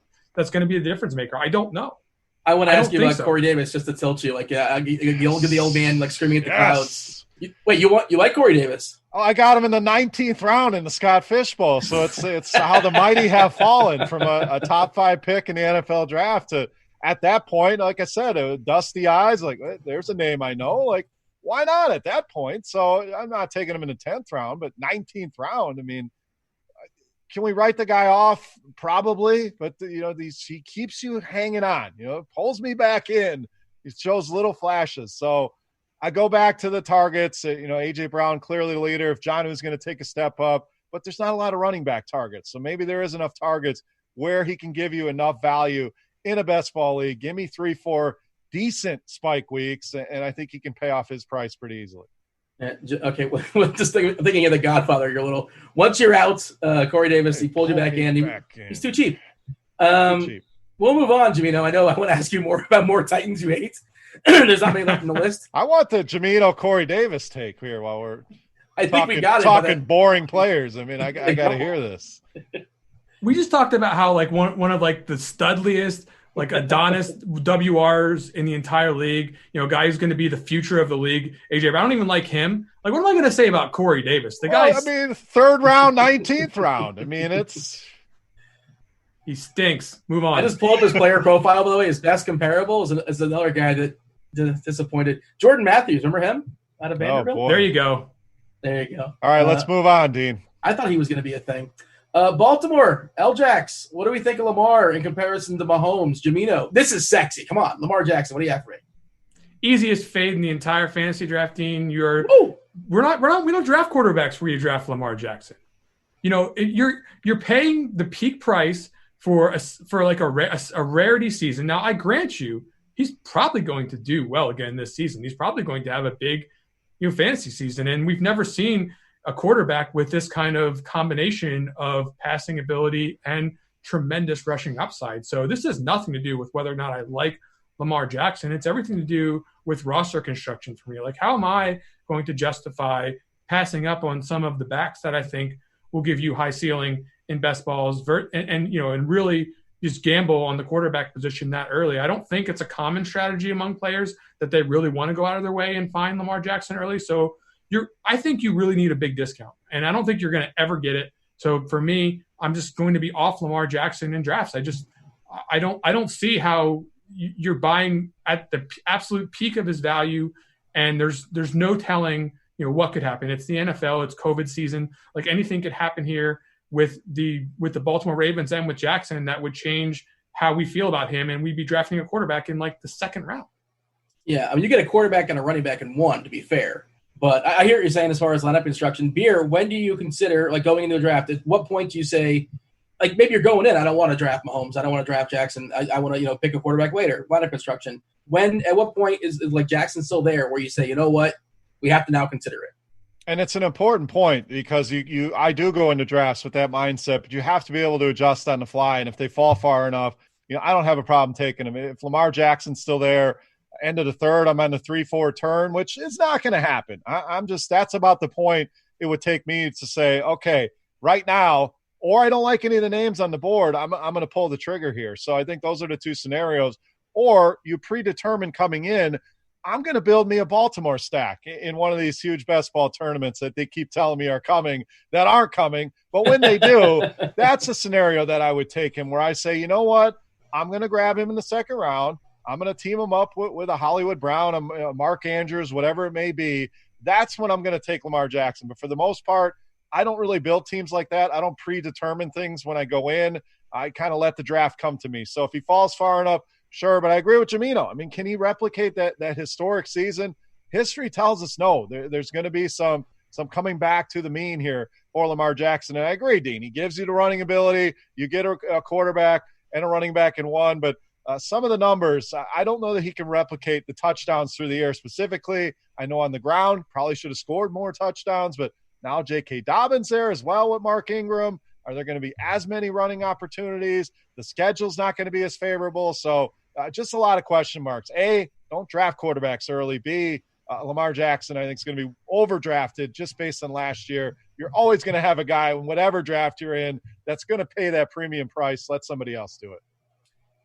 going to be a difference maker. I don't know. I want to ask you about Corey Davis just to tilt you. Like, you'll get the old man like screaming at the crowds. Wait, you like Corey Davis? Oh, I got him in the 19th round in the Scott Fish Bowl. So it's how the mighty have fallen from a top 5 pick in the NFL draft to at that point, like I said, dusty eyes, like there's a name I know. Like, why not at that point? So I'm not taking him in the 10th round, but 19th round. I mean, can we write the guy off? Probably, but he keeps you hanging on. Pulls me back in. He shows little flashes. So I go back to the targets. AJ Brown clearly the leader. If Jonnu is going to take a step up, but there's not a lot of running back targets. So maybe there is enough targets where he can give you enough value in a best ball league. Give me 3-4 decent spike weeks, and I think he can pay off his price pretty easily. Yeah, okay, well, just thinking of the Godfather, once you're out, Corey Davis, he pulled you back in. He's too cheap. We'll move on, Gimino. I know I want to ask you more about more Titans you hate. There's not many left on the list. I want the Gimino Corey Davis take here while we're talking boring players. I mean, I got to hear this. We just talked about how like one of like the studliest, like Adonis WRs in the entire league, guy who's going to be the future of the league. AJ, I don't even like him. Like, what am I going to say about Corey Davis? The guy, 3rd round, 19th round. I mean, he stinks. Move on. I just pulled up his player profile, by the way. His best comparable is another guy that disappointed. Jordan Matthews, remember him out of Vanderbilt? There you go. All right, let's move on, Dean. I thought he was going to be a thing. Baltimore, L-Jax, what do we think of Lamar in comparison to Mahomes? Gimino, this is sexy. Come on, Lamar Jackson, what do you have for me? Easiest fade in the entire fantasy draft, Dean. We don't draft quarterbacks where you draft Lamar Jackson. You're paying the peak price for like a rarity season. Now, I grant you, he's probably going to do well again this season. He's probably going to have a big, fantasy season, and we've never seen a quarterback with this kind of combination of passing ability and tremendous rushing upside. So this has nothing to do with whether or not I like Lamar Jackson. It's everything to do with roster construction for me. Like, how am I going to justify passing up on some of the backs that I think will give you high ceiling in best balls and really just gamble on the quarterback position that early? I don't think it's a common strategy among players that they really want to go out of their way and find Lamar Jackson early. So I think you really need a big discount, and I don't think you're going to ever get it. So for me, I'm just going to be off Lamar Jackson in drafts. I don't see how you're buying at the absolute peak of his value, and there's no telling what could happen? It's the NFL. It's COVID season. Like anything could happen here with the Baltimore Ravens and with Jackson that would change how we feel about him, and we'd be drafting a quarterback in like the second round. Yeah, I mean, you get a quarterback and a running back in one, to be fair. But I hear what you're saying as far as lineup construction. Beer, when do you consider, like, going into a draft, at what point do you say, like, maybe you're going in, I don't want to draft Mahomes, I don't want to draft Jackson, I want to, pick a quarterback later, lineup construction. At what point is like Jackson still there where you say, you know what, we have to now consider it? And it's an important point because I do go into drafts with that mindset, but you have to be able to adjust on the fly. And if they fall far enough, I don't have a problem taking them. If Lamar Jackson's still there, end of the third, I'm on the 3-4 turn, which is not going to happen. That's about the point it would take me to say, okay, right now, or I don't like any of the names on the board, I'm going to pull the trigger here. So I think those are the two scenarios. Or you predetermine coming in, I'm going to build me a Baltimore stack in one of these huge best ball tournaments that they keep telling me are coming that aren't coming. But when they do, that's a scenario that I would take him where I say, you know what, I'm going to grab him in the second round. I'm going to team him up with a Hollywood Brown, a Mark Andrews, whatever it may be. That's when I'm going to take Lamar Jackson. But for the most part, I don't really build teams like that. I don't predetermine things when I go in. I kind of let the draft come to me. So if he falls far enough, sure, but I agree with Gimino. I mean, can he replicate that historic season? History tells us no. There's going to be some coming back to the mean here for Lamar Jackson. And I agree, Dean. He gives you the running ability. You get a quarterback and a running back in one. But some of the numbers, I don't know that he can replicate the touchdowns through the air specifically. I know on the ground, probably should have scored more touchdowns. But now J.K. Dobbins there as well with Mark Ingram. Are there going to be as many running opportunities? The schedule's not going to be as favorable. So just a lot of question marks. A, don't draft quarterbacks early. B, Lamar Jackson, I think, is going to be overdrafted just based on last year. You're always going to have a guy in whatever draft you're in that's going to pay that premium price. Let somebody else do it.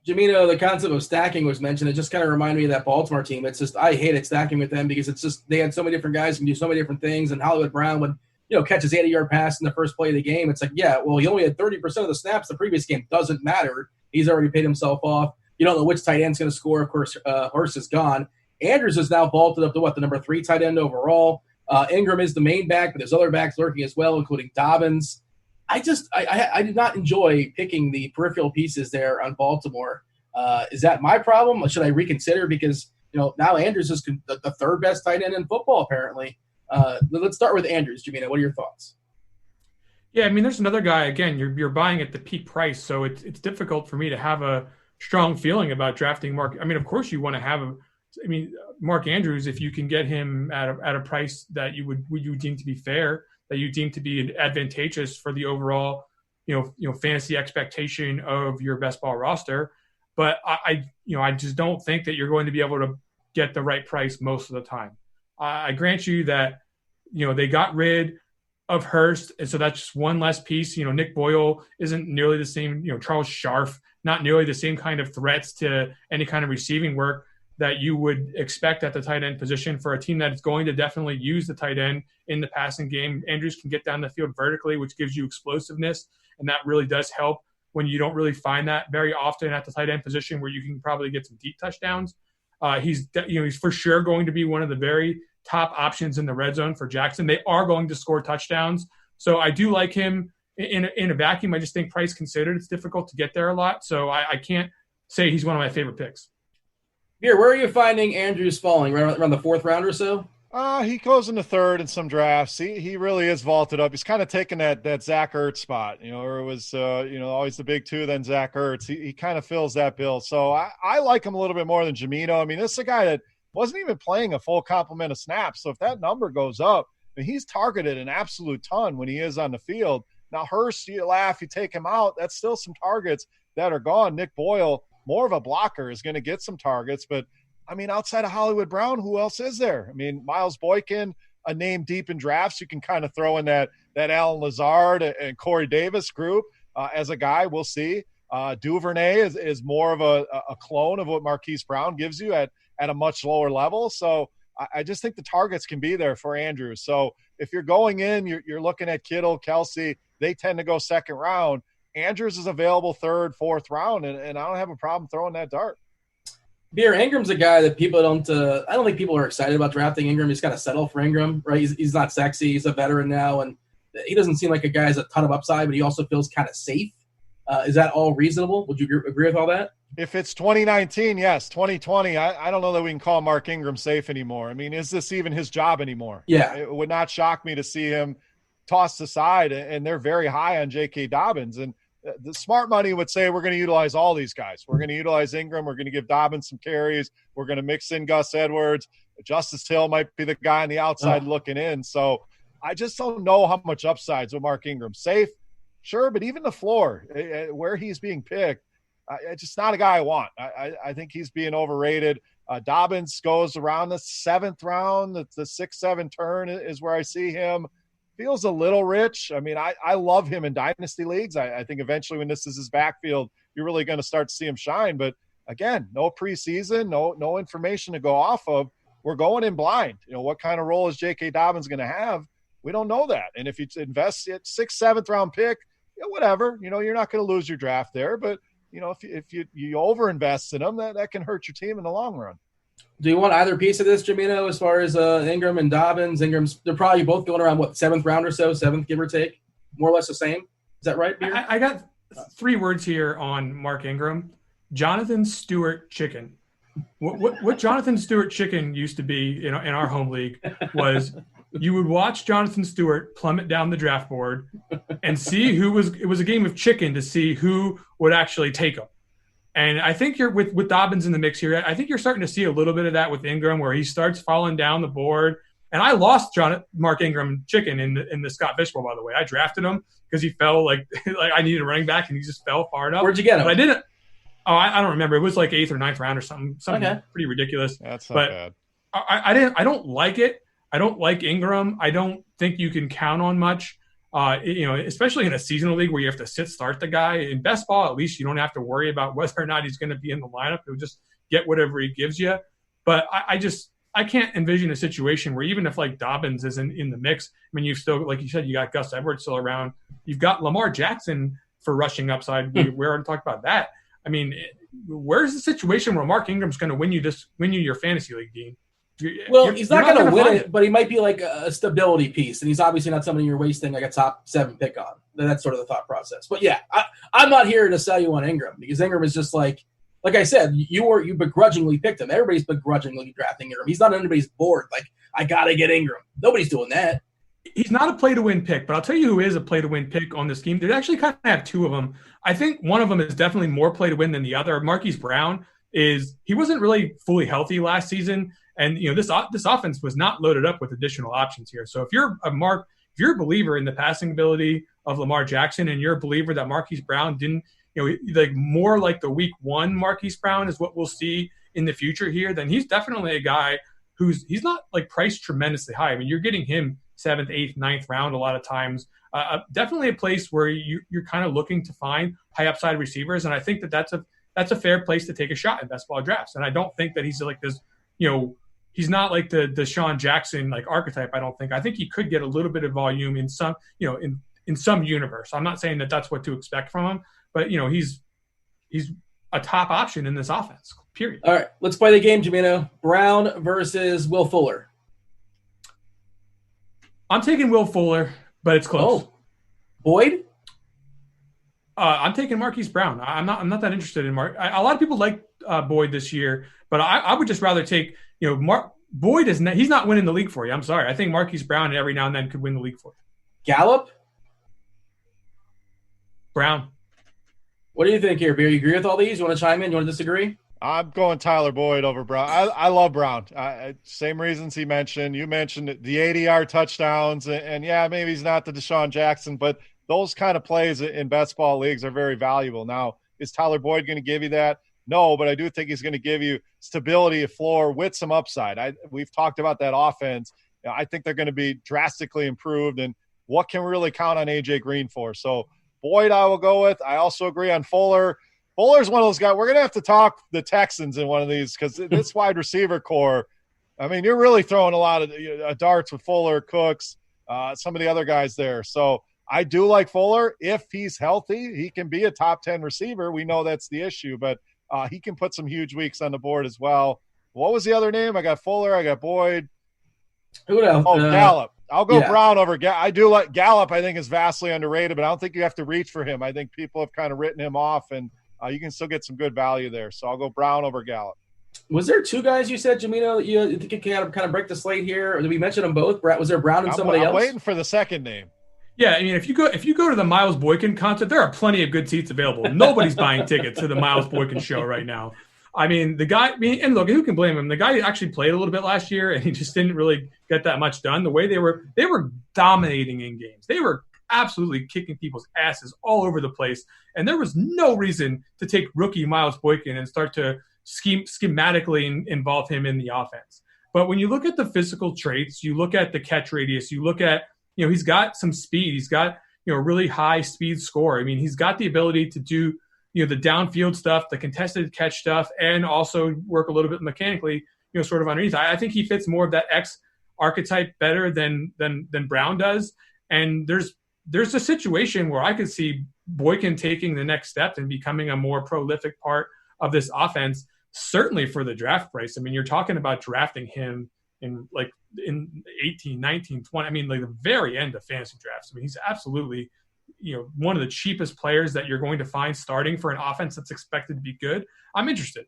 Jimino, the concept of stacking was mentioned. It just kind of reminded me of that Baltimore team. It's just, I hated stacking with them because it's just, they had so many different guys who can do so many different things. And Hollywood Brown would, catch his 80-yard pass in the first play of the game. It's like, yeah, well, he only had 30% of the snaps the previous game. Doesn't matter. He's already paid himself off. You don't know which tight end's going to score. Of course, Hurst is gone. Andrews is now vaulted up to the number 3 tight end overall. Ingram is the main back, but there's other backs lurking as well, including Dobbins. I did not enjoy picking the peripheral pieces there on Baltimore. Is that my problem? Or should I reconsider? Because, now Andrews is the third best tight end in football, apparently. Let's start with Andrews. Jimena, what are your thoughts? Yeah, I mean, there's another guy. Again, you're buying at the peak price, so it's difficult for me to have a strong feeling about drafting Mark. I mean, of course, you want to have Mark Andrews, if you can get him at a price that you deem to be fair, that you deem to be advantageous for the overall, fantasy expectation of your best ball roster. But I just don't think that you're going to be able to get the right price most of the time. I grant you that, they got rid of Hurst, and so that's just one less piece. Nick Boyle isn't nearly the same. Charles Scharf, not nearly the same kind of threats to any kind of receiving work that you would expect at the tight end position for a team that is going to definitely use the tight end in the passing game. Andrews can get down the field vertically, which gives you explosiveness, and that really does help when you don't really find that very often at the tight end position, where you can probably get some deep touchdowns. He's for sure going to be one of the very top options in the red zone for Jackson. They are going to score touchdowns. So I do like him in a vacuum. I just think price considered, it's difficult to get there a lot. So I can't say he's one of my favorite picks. Here, where are you finding Andrews falling? Right around the 4th round or so? He goes in the 3rd in some drafts. He really is vaulted up. He's kind of taken that Zach Ertz spot, or it was, always the big 2, then Zach Ertz. He kind of fills that bill. So I like him a little bit more than Gimino. I mean, this is a guy that wasn't even playing a full complement of snaps. So if that number goes up, he's targeted an absolute ton when he is on the field. Now, Hurst, you laugh, you take him out, that's still some targets that are gone. Nick Boyle, more of a blocker, is going to get some targets. But, outside of Hollywood Brown, who else is there? Miles Boykin, a name deep in drafts. You can kind of throw in that Alan Lazard and Corey Davis group as a guy. We'll see. Duvernay is more of a clone of what Marquise Brown gives you at a much lower level. So I just think the targets can be there for Andrews. So if you're going in, you're looking at Kittle, Kelsey, they tend to go 2nd round. Andrews is available 3rd, 4th round, and I don't have a problem throwing that dart. Beer, Ingram's a guy that people don't I don't think people are excited about drafting Ingram. He's got to settle for Ingram, right? He's not sexy. He's a veteran now, and he doesn't seem like a guy who has a ton of upside, but he also feels kind of safe. Is that all reasonable? Would you agree with all that? If it's 2019, yes. 2020, I don't know that we can call Mark Ingram safe anymore. I mean, is this even his job anymore? Yeah. It would not shock me to see him tossed aside, and they're very high on J.K. Dobbins. And the smart money would say we're going to utilize all these guys. We're going to utilize Ingram. We're going to give Dobbins some carries. We're going to mix in Gus Edwards. Justice Hill might be the guy on the outside looking in. So I just don't know how much upsides with Mark Ingram. Safe, sure, but even the floor, where he's being picked, it's just not a guy I want. I think he's being overrated. Dobbins goes around the 7th round. The 6-7 turn is where I see him. Feels a little rich. I mean, I love him in dynasty leagues. I think eventually when this is his backfield, you're really going to start to see him shine. But again, no preseason, no information to go off of. We're going in blind. What kind of role is J.K. Dobbins going to have? We don't know that. And if you invest at 6th, 7th round pick, whatever, you're not going to lose your draft there. But if you overinvest in them, that can hurt your team in the long run. Do you want either piece of this, Gimino, as far as Ingram and Dobbins? They're probably both going around, 7th round or so, 7th, give or take? More or less the same? Is that right, Beer? I got 3 words here on Mark Ingram. Jonathan Stewart Chicken. What Jonathan Stewart Chicken used to be in our home league was you would watch Jonathan Stewart plummet down the draft board and see it was a game of chicken to see who would actually take him. And I think you're with Dobbins in the mix here. I think you're starting to see a little bit of that with Ingram, where he starts falling down the board. And I lost Mark Ingram chicken in the Scott Fishbowl, by the way. I drafted him because he fell like I needed a running back, and he just fell far enough. Where'd you get him? But I didn't. Oh, I don't remember. It was like 8th or 9th round or something pretty ridiculous. That's not bad. I don't like it. I don't like Ingram. I don't think you can count on much. Especially in a seasonal league where you have to start the guy. In best ball, at least you don't have to worry about whether or not he's going to be in the lineup. He'll just get whatever he gives you. But I can't envision a situation where even if like Dobbins isn't in the mix, I mean, you've still, like you said, you got Gus Edwards still around. You've got Lamar Jackson for rushing upside. We already talked about that. I mean, where's the situation where Mark Ingram's going to win you your fantasy league, Dean? Well, he's not going to win it, but he might be like a stability piece, and he's obviously not somebody you're wasting like a top 7 pick on. That's sort of the thought process. But yeah, I'm not here to sell you on Ingram, because Ingram is just like I said, you begrudgingly picked him. Everybody's begrudgingly drafting Ingram. He's not on anybody's board. Like, I got to get Ingram. Nobody's doing that. He's not a play-to-win pick, but I'll tell you who is a play-to-win pick on this team. They actually kind of have 2 of them. I think one of them is definitely more play-to-win than the other. Marquise Brown he wasn't really fully healthy last season. And this offense was not loaded up with additional options here. So if you're a believer in the passing ability of Lamar Jackson, and you're a believer that Marquise Brown didn't, like more like the week 1 Marquise Brown is what we'll see in the future here, then he's definitely a guy he's not like priced tremendously high. I mean, you're getting him 7th, 8th, 9th round a lot of times. Definitely a place where you're kind of looking to find high upside receivers, and I think that's a fair place to take a shot in best ball drafts. And I don't think that he's like this, he's not like the Deshaun Jackson like archetype. I don't think. I think he could get a little bit of volume in some, in some universe. I'm not saying that that's what to expect from him, but he's a top option in this offense. Period. All right, let's play the game, Gimino. Brown versus Will Fuller. I'm taking Will Fuller, but it's close. Oh, Boyd. I'm taking Marquise Brown. I'm not that interested in Mark. A lot of people like Boyd this year, but I would just rather take Boyd he's not winning the league for you. I'm sorry. I think Marquise Brown every now and then could win the league for you. Gallup. Brown. What do you think here, Beer? You agree with all these? You want to chime in? You want to disagree? I'm going Tyler Boyd over Brown. I love Brown. Same reasons he mentioned. You mentioned the 80-yard touchdowns, and yeah, maybe he's not the Deshaun Jackson, but those kind of plays in best ball leagues are very valuable. Now, is Tyler Boyd going to give you that? No, but I do think he's going to give you stability of floor with some upside. We've talked about that offense. I think they're going to be drastically improved, and what can we really count on A.J. Green for? So Boyd I will go with. I also agree on Fuller. Fuller's one of those guys. We're going to have to talk the Texans in one of these, because this wide receiver core, I mean, you're really throwing a lot of darts with Fuller, Cooks, some of the other guys there. So I do like Fuller. If he's healthy, he can be a top 10 receiver. We know that's the issue, but He can put some huge weeks on the board as well. What was the other name? I got Fuller. I got Boyd. Who else? Oh, Gallup. I'll go yeah. Brown over Gallup. I do like Gallup. I think is vastly underrated, but I don't think you have to reach for him. I think people have kind of written him off, and you can still get some good value there. So I'll go Brown over Gallup. Was there two guys you said, Gimino, that you think you can kind of break the slate here? Or did we mention them both? Was there Brown and somebody else? I'm waiting for the second name. Yeah, I mean, if you go to the Miles Boykin concert, there are plenty of good seats available. Nobody's buying tickets to the Miles Boykin show right now. I mean, the guy, and look, who can blame him? The guy actually played a little bit last year, and he just didn't really get that much done. The way they were dominating in games. They were absolutely kicking people's asses all over the place, and there was no reason to take rookie Miles Boykin and start to schematically involve him in the offense. But when you look at the physical traits, you look at the catch radius, you look at, he's got some speed. He's got, a really high speed score. I mean, he's got the ability to do, the downfield stuff, the contested catch stuff, and also work a little bit mechanically, sort of underneath. I think he fits more of that X archetype better than Brown does. And there's a situation where I could see Boykin taking the next step and becoming a more prolific part of this offense, certainly for the draft price. I mean, you're talking about drafting him in 18, 19, 20. I mean, like the very end of fantasy drafts. I mean, he's absolutely, one of the cheapest players that you're going to find starting for an offense that's expected to be good. I'm interested.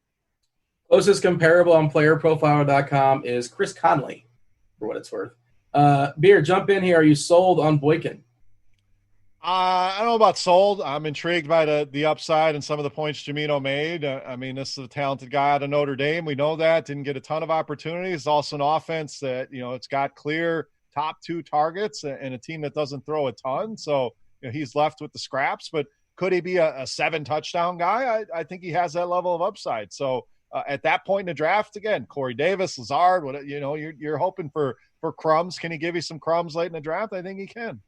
Closest comparable on playerprofiler.com is Chris Conley, for what it's worth. Beer, jump in here. Are you sold on Boykin? I don't know about sold. I'm intrigued by the upside and some of the points Gimino made. I mean, this is a talented guy out of Notre Dame. We know that. Didn't get a ton of opportunities. It's also an offense that, it's got clear top 2 targets and a team that doesn't throw a ton. So, he's left with the scraps. But could he be a 7-touchdown guy? I think he has that level of upside. So at that point in the draft, again, Corey Davis, Lazard, you're hoping for crumbs. Can he give you some crumbs late in the draft? I think he can.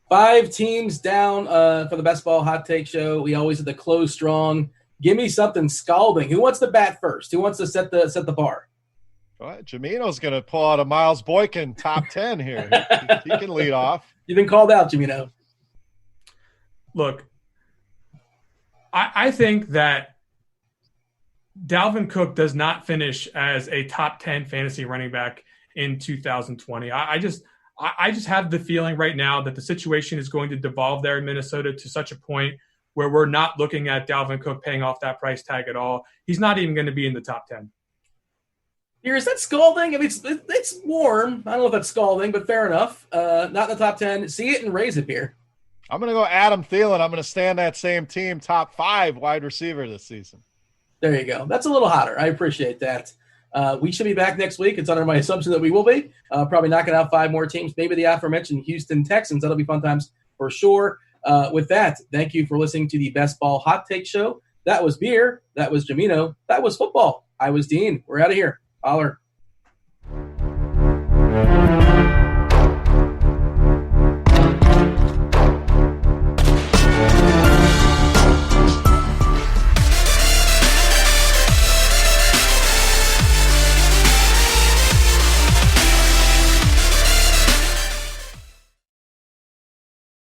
5 teams down for the Best Ball Hot Take Show. We always at the close strong. Give me something scalding. Who wants to bat first? Who wants to set the bar? Well, Jimino's going to pull out a Miles Boykin top 10 here. He can lead off. You've been called out, Gimino. Look, I think that Dalvin Cook does not finish as a top 10 fantasy running back in 2020. I just have the feeling right now that the situation is going to devolve there in Minnesota to such a point where we're not looking at Dalvin Cook paying off that price tag at all. He's not even going to be in the top 10. Here, is that scalding? I mean, it's warm. I don't know if that's scalding, but fair enough. Not in the top 10. See it and raise it, Beer. I'm going to go Adam Thielen. I'm going to stand that same team, top 5 wide receiver this season. There you go. That's a little hotter. I appreciate that. We should be back next week. It's under my assumption that we will be. Probably knocking out 5 more teams, maybe the aforementioned Houston Texans. That'll be fun times for sure. With that, thank you for listening to the Best Ball Hot Take Show. That was Beer. That was Gimino. That was football. I was Dean. We're out of here. Holler.